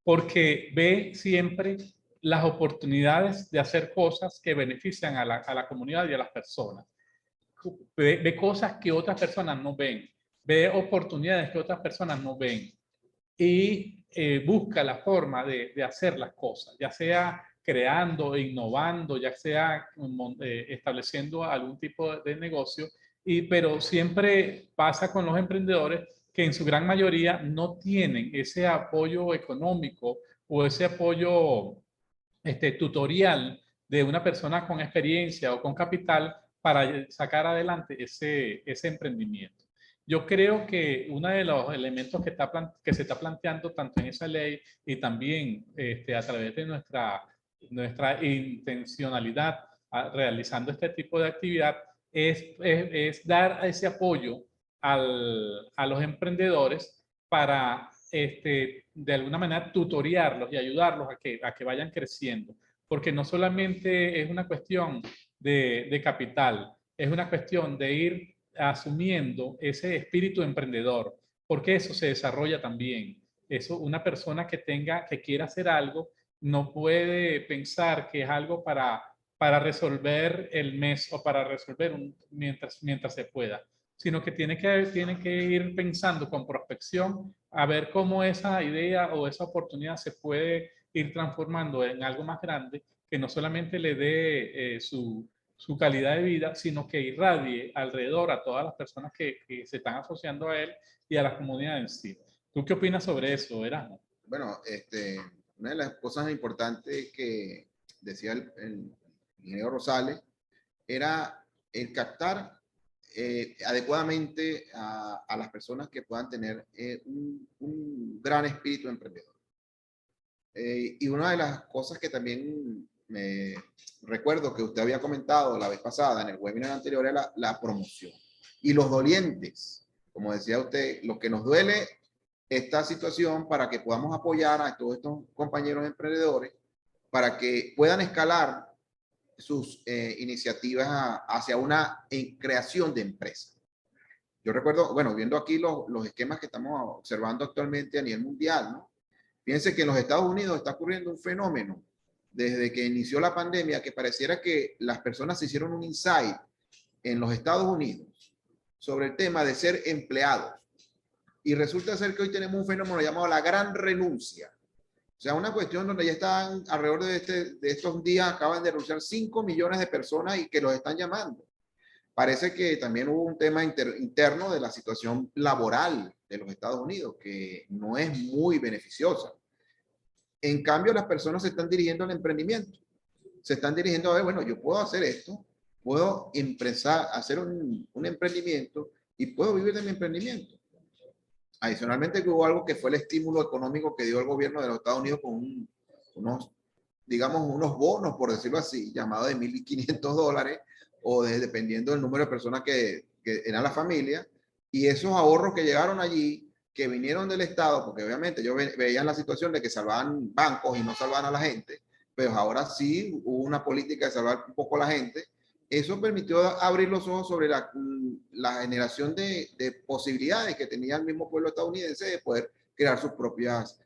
porque ve siempre las oportunidades de hacer cosas que benefician a la comunidad y a las personas. Ve cosas que otras personas no ven, ve oportunidades que otras personas no ven y busca la forma de hacer las cosas, ya sea creando, innovando, ya sea estableciendo algún tipo de negocio, pero siempre pasa con los emprendedores que en su gran mayoría no tienen ese apoyo económico o ese apoyo tutorial de una persona con experiencia o con capital para sacar adelante ese emprendimiento. Yo creo que uno de los elementos que se está planteando tanto en esa ley y también a través de nuestra intencionalidad realizando este tipo de actividad es dar ese apoyo a los emprendedores para de alguna manera tutoriarlos y ayudarlos a que vayan creciendo. Porque no solamente es una cuestión de capital, es una cuestión de ir asumiendo ese espíritu emprendedor, porque eso se desarrolla también. Eso, una persona que quiera hacer algo, no puede pensar que es algo para resolver el mes o para resolver mientras se pueda, sino que tiene que ir pensando con prospección a ver cómo esa idea o esa oportunidad se puede ir transformando en algo más grande que no solamente le dé su calidad de vida, sino que irradie alrededor a todas las personas que se están asociando a él y a la comunidad en sí. ¿Tú qué opinas sobre eso, Erasmo? Bueno, una de las cosas importantes que decía el ingeniero Rosales era el captar adecuadamente a las personas que puedan tener un gran espíritu emprendedor. Y una de las cosas que también me recuerdo que usted había comentado la vez pasada en el webinar anterior era la promoción. Y los dolientes, como decía usted, lo que nos duele esta situación para que podamos apoyar a todos estos compañeros emprendedores para que puedan escalar sus iniciativas hacia una creación de empresa. Yo recuerdo, bueno, viendo aquí los esquemas que estamos observando actualmente a nivel mundial, ¿no? Fíjense que en los Estados Unidos está ocurriendo un fenómeno desde que inició la pandemia que pareciera que las personas se hicieron un insight en los Estados Unidos sobre el tema de ser empleados. Y resulta ser que hoy tenemos un fenómeno llamado la gran renuncia. O sea, una cuestión donde ya están alrededor de estos días, acaban de renunciar 5 millones de personas y que los están llamando. Parece que también hubo un tema interno de la situación laboral de los Estados Unidos, que no es muy beneficiosa. En cambio, las personas se están dirigiendo al emprendimiento. Se están dirigiendo a ver, bueno, yo puedo hacer esto, puedo hacer un emprendimiento y puedo vivir de mi emprendimiento. Adicionalmente, que hubo algo que fue el estímulo económico que dio el gobierno de los Estados Unidos con unos bonos, por decirlo así, llamados de $1,500 o dependiendo del número de personas que era la familia, y esos ahorros que llegaron allí, que vinieron del Estado, porque obviamente yo veía la situación de que salvaban bancos y no salvaban a la gente, pero ahora sí hubo una política de salvar un poco a la gente. Eso permitió abrir los ojos sobre la generación de posibilidades que tenía el mismo pueblo estadounidense de poder crear sus propios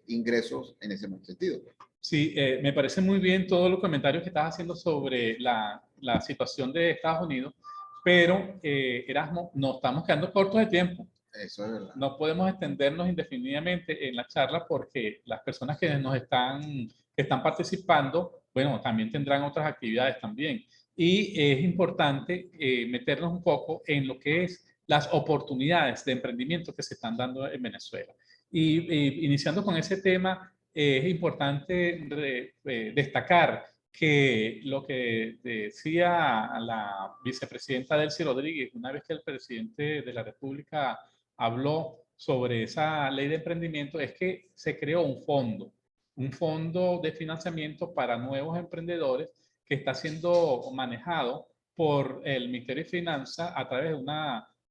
ingresos en ese sentido. Sí, me parece muy bien todos los comentarios que estás haciendo sobre la situación de Estados Unidos, pero Erasmo, nos estamos quedando cortos de tiempo. Eso es verdad. No podemos extendernos indefinidamente en la charla porque las personas que están participando, bueno, también tendrán otras actividades también. Y es importante meternos un poco en lo que es las oportunidades de emprendimiento que se están dando en Venezuela. Y iniciando con ese tema, es importante destacar que lo que decía la vicepresidenta Delcy Rodríguez, una vez que el presidente de la República habló sobre esa ley de emprendimiento, es que se creó un fondo de financiamiento para nuevos emprendedores que está siendo manejado por el Ministerio de Finanzas a través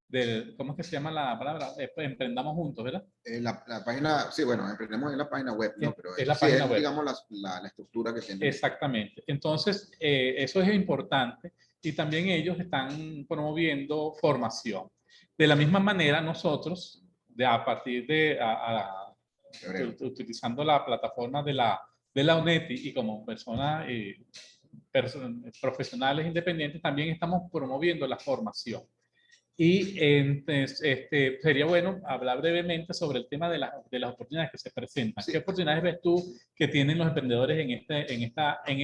de ¿cómo es que se llama la palabra? Emprendamos juntos, ¿verdad? La página, sí, bueno, emprendemos en la página web, ¿no? Pero es la sí página es, web. digamos, la estructura que tiene. Exactamente. Entonces, eso es importante y también ellos están promoviendo formación. De la misma manera, nosotros, a partir de, utilizando la plataforma de la UNETI y como personas profesionales independientes, también estamos promoviendo la formación. Y entonces, sería bueno hablar brevemente sobre el tema de las oportunidades que se presentan. Sí. ¿Qué oportunidades ves tú que tienen los emprendedores en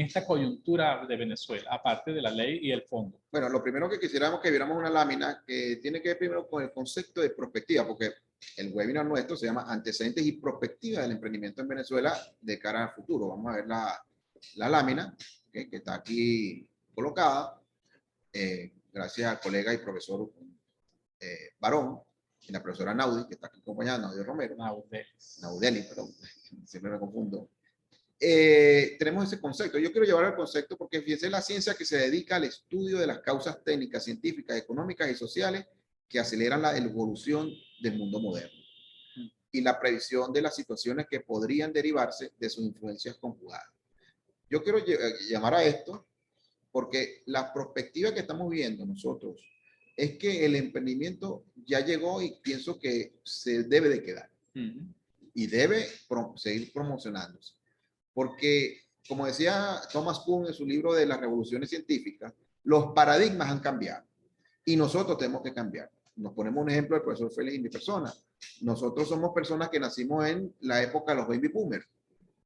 esta coyuntura de Venezuela, aparte de la ley y el fondo? Bueno, lo primero que quisiéramos que viéramos una lámina que tiene que ver primero con el concepto de prospectiva, porque el webinar nuestro se llama Antecedentes y Prospectiva del Emprendimiento en Venezuela de cara al futuro. Vamos a ver la lámina que está aquí colocada, gracias al colega y profesor Barón y la profesora Naudi, que está aquí acompañada, Naudi Romero. Naudeli, perdón, siempre me confundo. Tenemos ese concepto. Yo quiero llevar el concepto porque fíjense, la ciencia que se dedica al estudio de las causas técnicas, científicas, económicas y sociales que aceleran la evolución del mundo moderno y la previsión de las situaciones que podrían derivarse de sus influencias conjugadas. Yo quiero llamar a esto porque la perspectiva que estamos viendo nosotros es que el emprendimiento ya llegó y pienso que se debe de quedar y debe seguir promocionándose. Porque, como decía Thomas Kuhn en su libro de las revoluciones científicas, los paradigmas han cambiado y nosotros tenemos que cambiar. Nos ponemos un ejemplo del profesor Félix y mi persona. Nosotros somos personas que nacimos en la época de los baby boomers,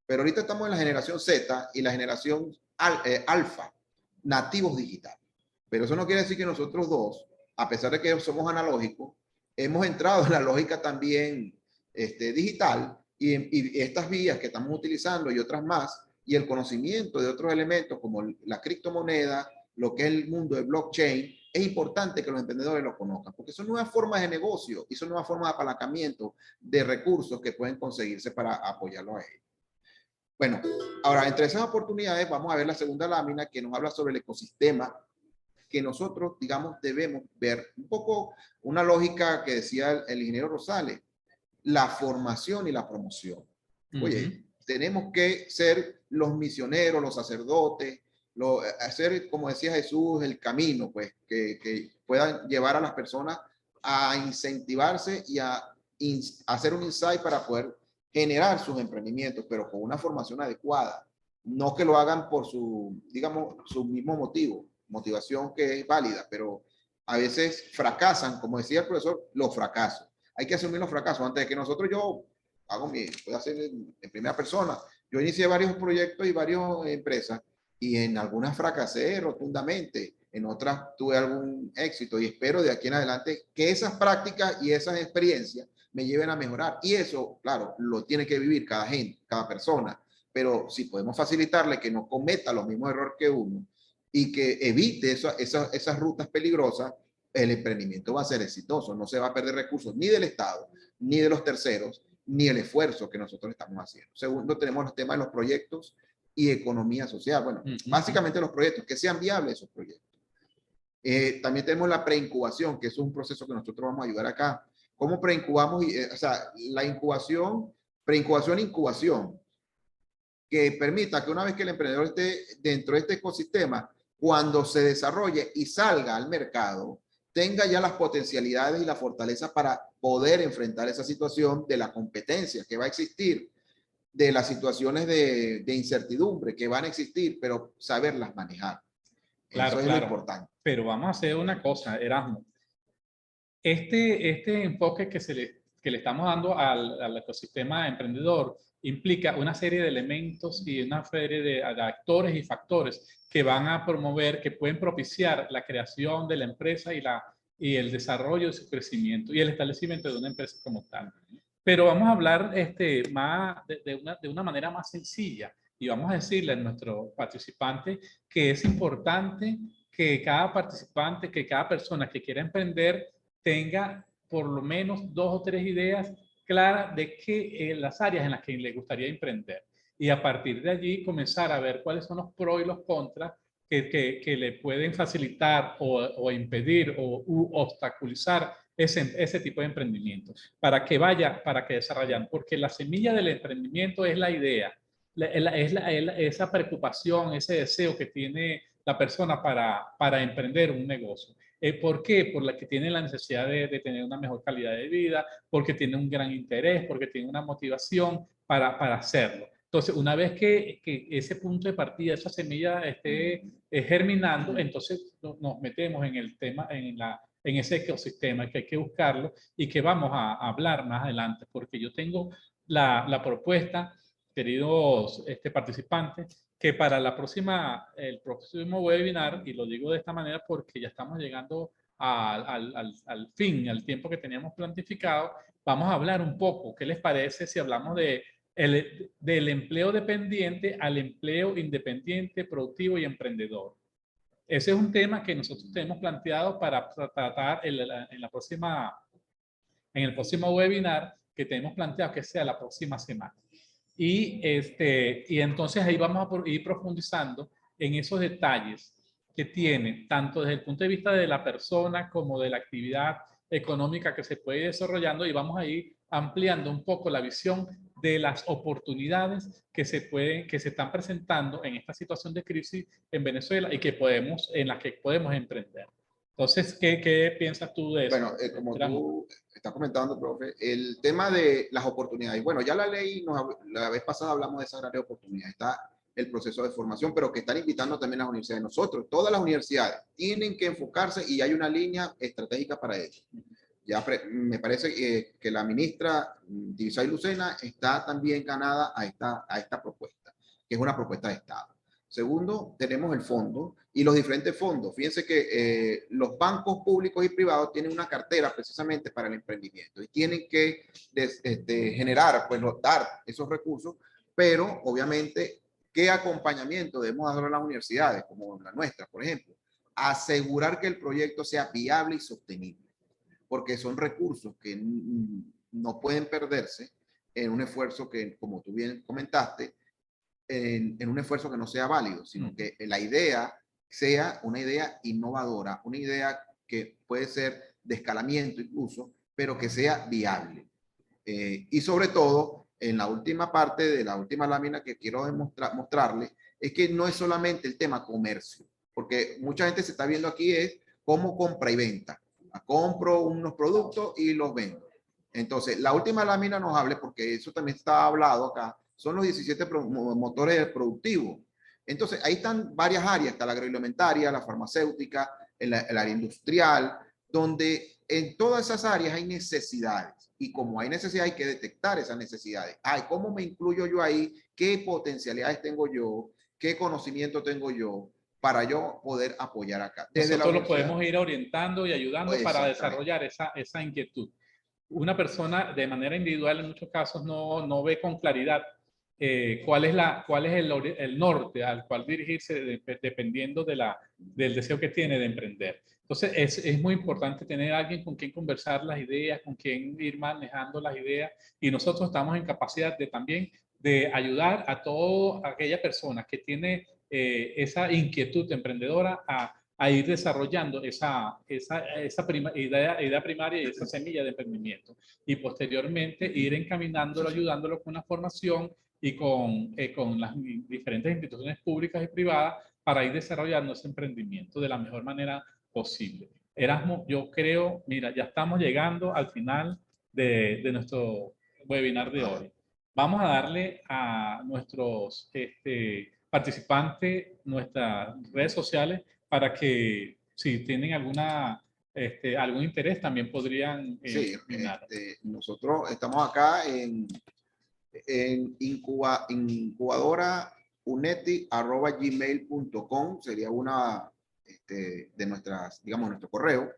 pero ahorita estamos en la generación Z y la generación alfa, nativos digitales. Pero eso no quiere decir que nosotros dos, a pesar de que somos analógicos, hemos entrado en la lógica también digital y estas vías que estamos utilizando y otras más, y el conocimiento de otros elementos como la criptomoneda, lo que es el mundo de blockchain, es importante que los emprendedores lo conozcan, porque son nuevas formas de negocio y son nuevas formas de apalancamiento de recursos que pueden conseguirse para apoyarlo a ellos. Bueno, ahora, entre esas oportunidades vamos a ver la segunda lámina que nos habla sobre el ecosistema que nosotros, digamos, debemos ver. Un poco una lógica que decía el ingeniero Rosales, la formación y la promoción. Oye, tenemos que ser los misioneros, los sacerdotes, hacer, como decía Jesús, el camino, pues, que puedan llevar a las personas a incentivarse y a hacer un insight para poder generar sus emprendimientos, pero con una formación adecuada. No que lo hagan por su, digamos, su mismo motivación que es válida, pero a veces fracasan, como decía el profesor, los fracasos. Hay que asumir los fracasos. Antes de que nosotros, voy a hacer en primera persona. Yo inicié varios proyectos y varias empresas y en algunas fracasé rotundamente, en otras tuve algún éxito y espero de aquí en adelante que esas prácticas y esas experiencias me lleven a mejorar. Y eso, claro, lo tiene que vivir cada gente, cada persona. Pero si podemos facilitarle que no cometa los mismos errores que uno y que evite esas rutas peligrosas, el emprendimiento va a ser exitoso. No se va a perder recursos ni del Estado, ni de los terceros, ni el esfuerzo que nosotros estamos haciendo. Segundo, tenemos el tema de los proyectos y economía social. Bueno, básicamente los proyectos, que sean viables esos proyectos. También tenemos la preincubación, que es un proceso que nosotros vamos a ayudar acá. ¿Cómo preincubamos? O sea, la incubación, preincubación e incubación, que permita que una vez que el emprendedor esté dentro de este ecosistema, cuando se desarrolle y salga al mercado, tenga ya las potencialidades y la fortaleza para poder enfrentar esa situación de la competencia que va a existir, de las situaciones de incertidumbre que van a existir, pero saberlas manejar. Claro, eso es lo importante. Pero vamos a hacer una cosa, Erasmo. Este enfoque que le estamos dando al ecosistema emprendedor implica una serie de elementos y una serie de actores y factores que van a promover, que pueden propiciar la creación de la empresa y el desarrollo de su crecimiento y el establecimiento de una empresa como tal. Pero vamos a hablar más de una manera más sencilla. y vamos a decirle a nuestros participantes que es importante que cada participante, que cada persona que quiera emprender tenga por lo menos 2 o 3 ideas claras de las áreas en las que le gustaría emprender. Y a partir de allí comenzar a ver cuáles son los pros y los contras que le pueden facilitar o impedir o obstaculizar ese tipo de emprendimiento para que desarrollen, porque la semilla del emprendimiento es la idea, esa preocupación, ese deseo que tiene la persona para emprender un negocio. ¿Por qué? Por la que tiene la necesidad de tener una mejor calidad de vida, porque tiene un gran interés, porque tiene una motivación para hacerlo. Entonces, una vez que ese punto de partida, esa semilla esté germinando, entonces nos metemos en el tema, en ese ecosistema que hay que buscarlo y que vamos a hablar más adelante, porque yo tengo la propuesta, queridos participantes, que para el próximo webinar, y lo digo de esta manera porque ya estamos llegando al fin, al tiempo que teníamos planificado, vamos a hablar un poco, ¿qué les parece si hablamos del empleo dependiente al empleo independiente, productivo y emprendedor? Ese es un tema que nosotros tenemos planteado para tratar en el próximo webinar que tenemos planteado que sea la próxima semana. Y entonces ahí vamos a ir profundizando en esos detalles que tiene, tanto desde el punto de vista de la persona como de la actividad económica que se puede ir desarrollando, y vamos a ir ampliando un poco la visión de las oportunidades que se están presentando en esta situación de crisis en Venezuela y en las que podemos emprender. Entonces, ¿qué piensas tú de eso? Bueno, como tú estás comentando, profe, el tema de las oportunidades. Bueno, ya la ley, la vez pasada hablamos de esa área de oportunidades. Está el proceso de formación, pero que están invitando también a las universidades. Nosotros, todas las universidades tienen que enfocarse y hay una línea estratégica para ello. Ya me parece que la ministra Divisay Lucena está también ganada a esta propuesta, que es una propuesta de Estado. Segundo, tenemos el fondo y los diferentes fondos. Fíjense que los bancos públicos y privados tienen una cartera precisamente para el emprendimiento y tienen que generar, pues dar esos recursos, pero obviamente, ¿qué acompañamiento debemos dar a las universidades, como la nuestra, por ejemplo? Asegurar que el proyecto sea viable y sostenible, porque son recursos que no pueden perderse en un esfuerzo que, como tú bien comentaste, en un esfuerzo que no sea válido, sino que la idea sea una idea innovadora, una idea que puede ser de escalamiento incluso, pero que sea viable. Y sobre todo, en la última parte de la última lámina que quiero mostrarles, es que no es solamente el tema comercio, porque mucha gente se está viendo aquí es cómo compra y venta. Compro unos productos y los vendo. Entonces, la última lámina nos hable, porque eso también está hablado acá, son los 17 motores productivos. Entonces, ahí están varias áreas, está la agroalimentaria, la farmacéutica, el área industrial, donde en todas esas áreas hay necesidades. Y como hay necesidades, hay que detectar esas necesidades. ¿Cómo me incluyo yo ahí? ¿Qué potencialidades tengo yo? ¿Qué conocimiento tengo yo para yo poder apoyar acá? Nosotros lo podemos ir orientando y ayudando para desarrollar esa inquietud. Una persona de manera individual en muchos casos no ve con claridad cuál es el norte al cual dirigirse dependiendo del deseo que tiene de emprender. Entonces es muy importante tener a alguien con quien conversar las ideas, con quien ir manejando las ideas, y nosotros estamos en capacidad también de ayudar a toda aquella persona que tiene esa inquietud emprendedora a ir desarrollando esa idea primaria y esa semilla de emprendimiento, y posteriormente ir encaminándolo, ayudándolo con una formación y con las diferentes instituciones públicas y privadas para ir desarrollando ese emprendimiento de la mejor manera posible. Erasmo, yo creo, mira, ya estamos llegando al final de nuestro webinar de hoy. Vamos a darle a nuestros participantes nuestras redes sociales para que si tienen algún interés también podrían sí, nosotros estamos acá en incubadorauneti@gmail.com, sería una de nuestras, digamos, nuestro correo.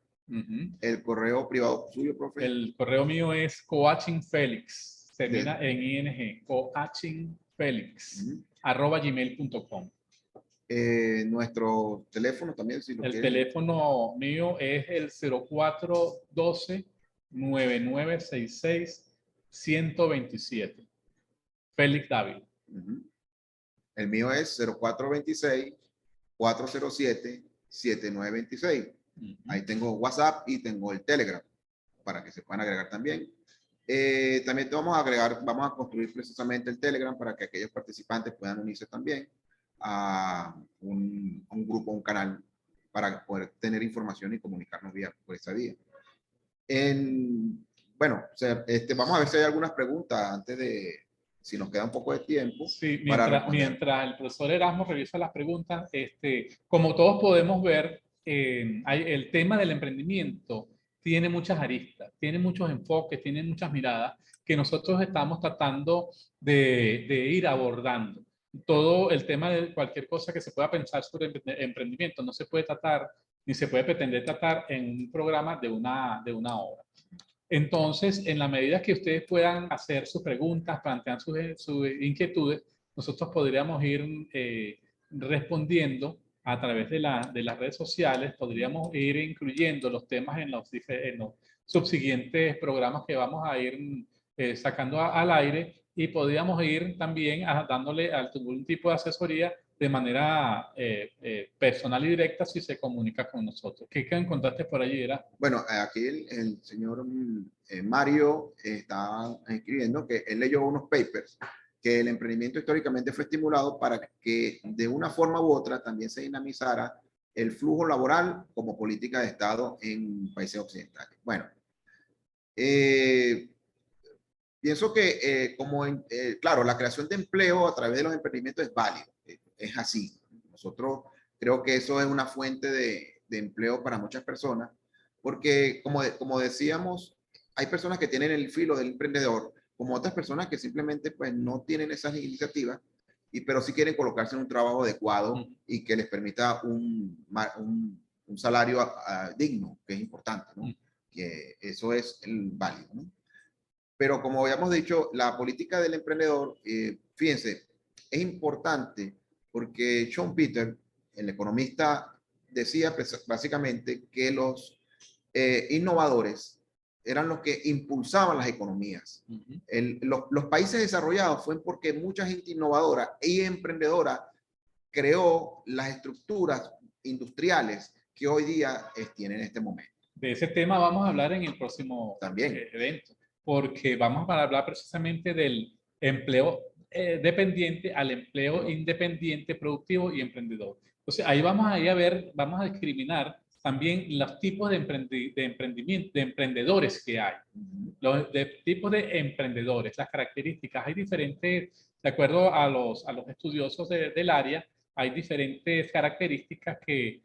El correo privado suyo, profe. El correo mío es coachingfelix, termina en ing, coachingfelix, gmail.com. Nuestro teléfono también, si lo El quieren. teléfono mío es el 0412-9966-127. Félix Dávila. El mío es 0426-407-7926. Ahí tengo WhatsApp y tengo el Telegram para que se puedan agregar también. También te vamos a agregar, vamos a construir precisamente el Telegram para que aquellos participantes puedan unirse también a un grupo, un canal para poder tener información y comunicarnos por esa vía. Bueno, o sea, vamos a ver si hay algunas preguntas antes de, si nos queda un poco de tiempo. Sí, mientras el profesor Erasmo revisa las preguntas, como todos podemos ver, el tema del emprendimiento tiene muchas aristas, tiene muchos enfoques, tiene muchas miradas que nosotros estamos tratando de ir abordando. Todo el tema de cualquier cosa que se pueda pensar sobre emprendimiento no se puede tratar ni se puede pretender tratar en un programa de una hora. Entonces, en la medida que ustedes puedan hacer sus preguntas, plantear sus inquietudes, nosotros podríamos ir respondiendo a través de las redes sociales, podríamos ir incluyendo los temas en los subsiguientes programas que vamos a ir sacando al aire, y podríamos ir también dándole algún tipo de asesoría de manera personal y directa si se comunica con nosotros. ¿Qué encontraste por allí? Bueno, aquí el señor Mario está escribiendo que él leyó unos papers que el emprendimiento históricamente fue estimulado para que de una forma u otra también se dinamizara el flujo laboral como política de Estado en países occidentales. Bueno, pienso que claro, la creación de empleo a través de los emprendimientos es válido, es así. Nosotros creo que eso es una fuente de empleo para muchas personas, porque como decíamos, hay personas que tienen el filo del emprendedor, como otras personas que simplemente pues no tienen esas iniciativas, pero sí quieren colocarse en un trabajo adecuado y que les permita un salario digno, que es importante, ¿no? Que eso es el válido, ¿no? Pero como habíamos dicho, la política del emprendedor, fíjense, es importante porque Sean Peter, el economista, decía básicamente que los innovadores eran los que impulsaban las economías. Los países desarrollados fue porque mucha gente innovadora y emprendedora creó las estructuras industriales que hoy día tienen en este momento. De ese tema vamos a hablar en el próximo evento, porque vamos a hablar precisamente del empleo dependiente al empleo independiente, productivo y emprendedor. Entonces ahí vamos a ir a ver, vamos a discriminar también los tipos de emprendimiento, de emprendedores que hay, los tipos de emprendedores, las características. Hay diferentes, de acuerdo a los estudiosos del área, hay diferentes características que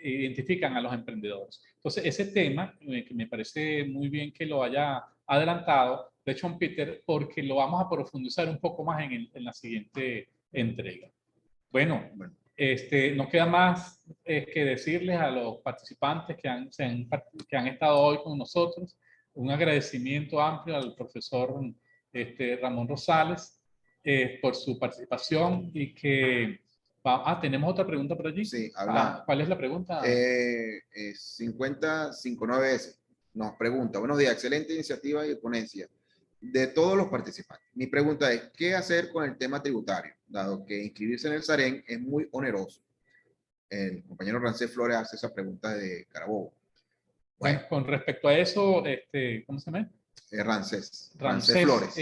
identifican a los emprendedores. Entonces, ese tema, que me parece muy bien que lo haya adelantado, de Sean Peter, porque lo vamos a profundizar un poco más en la siguiente entrega. Bueno, no queda más que decirles a los participantes que han estado hoy con nosotros, un agradecimiento amplio al profesor Ramón Rosales por su participación, y que tenemos otra pregunta por allí. Sí, ¿cuál es la pregunta? 5059S nos pregunta: buenos días, excelente iniciativa y ponencia de todos los participantes. Mi pregunta es, ¿qué hacer con el tema tributario? Dado que inscribirse en el SAREN es muy oneroso. El compañero Rancés Flores hace esa pregunta de Carabobo. Bueno, con respecto a eso, ¿cómo se llama? Rancés Flores.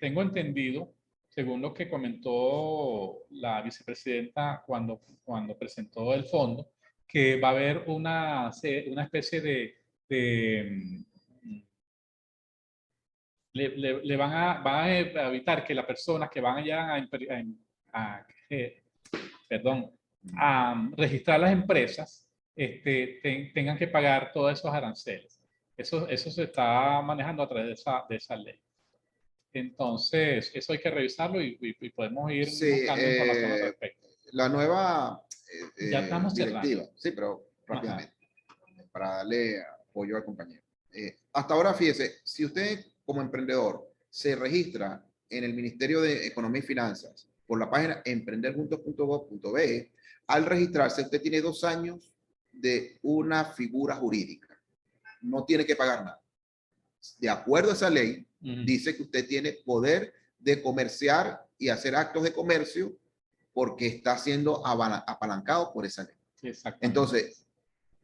Tengo entendido, según lo que comentó la vicepresidenta cuando presentó el fondo, que va a haber una especie le van a evitar que las personas que van allá a registrar las empresas tengan que pagar todos esos aranceles. Eso se está manejando a través de esa ley. Entonces, eso hay que revisarlo y podemos ir buscando información al respecto. La nueva ya estamos directiva, cerrando. Sí, pero rápidamente, para darle apoyo al compañero. Hasta ahora, fíjese, si usted como emprendedor se registra en el Ministerio de Economía y Finanzas por la página emprenderjuntos.gov.be. Al registrarse, usted tiene 2 años de una figura jurídica. No tiene que pagar nada. De acuerdo a esa ley, dice que usted tiene poder de comerciar y hacer actos de comercio porque está siendo apalancado por esa ley. Entonces,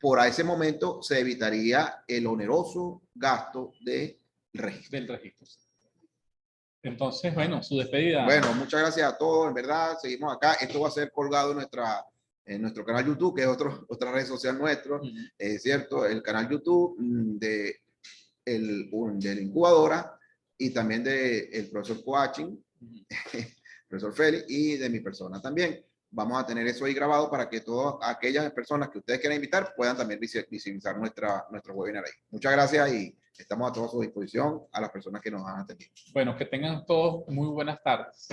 por ese momento se evitaría el oneroso gasto del registro. Entonces, bueno, su despedida. Bueno, muchas gracias a todos, en verdad, seguimos acá. Esto va a ser colgado en nuestro canal YouTube, que es otra red social nuestro, ¿cierto? El canal YouTube de la incubadora y también del profesor Coaching, profesor Félix, y de mi persona también. Vamos a tener eso ahí grabado para que todas aquellas personas que ustedes quieran invitar puedan también visibilizar nuestro webinar ahí. Muchas gracias y estamos a toda su disposición a las personas que nos han atendido. Bueno, que tengan todos muy buenas tardes.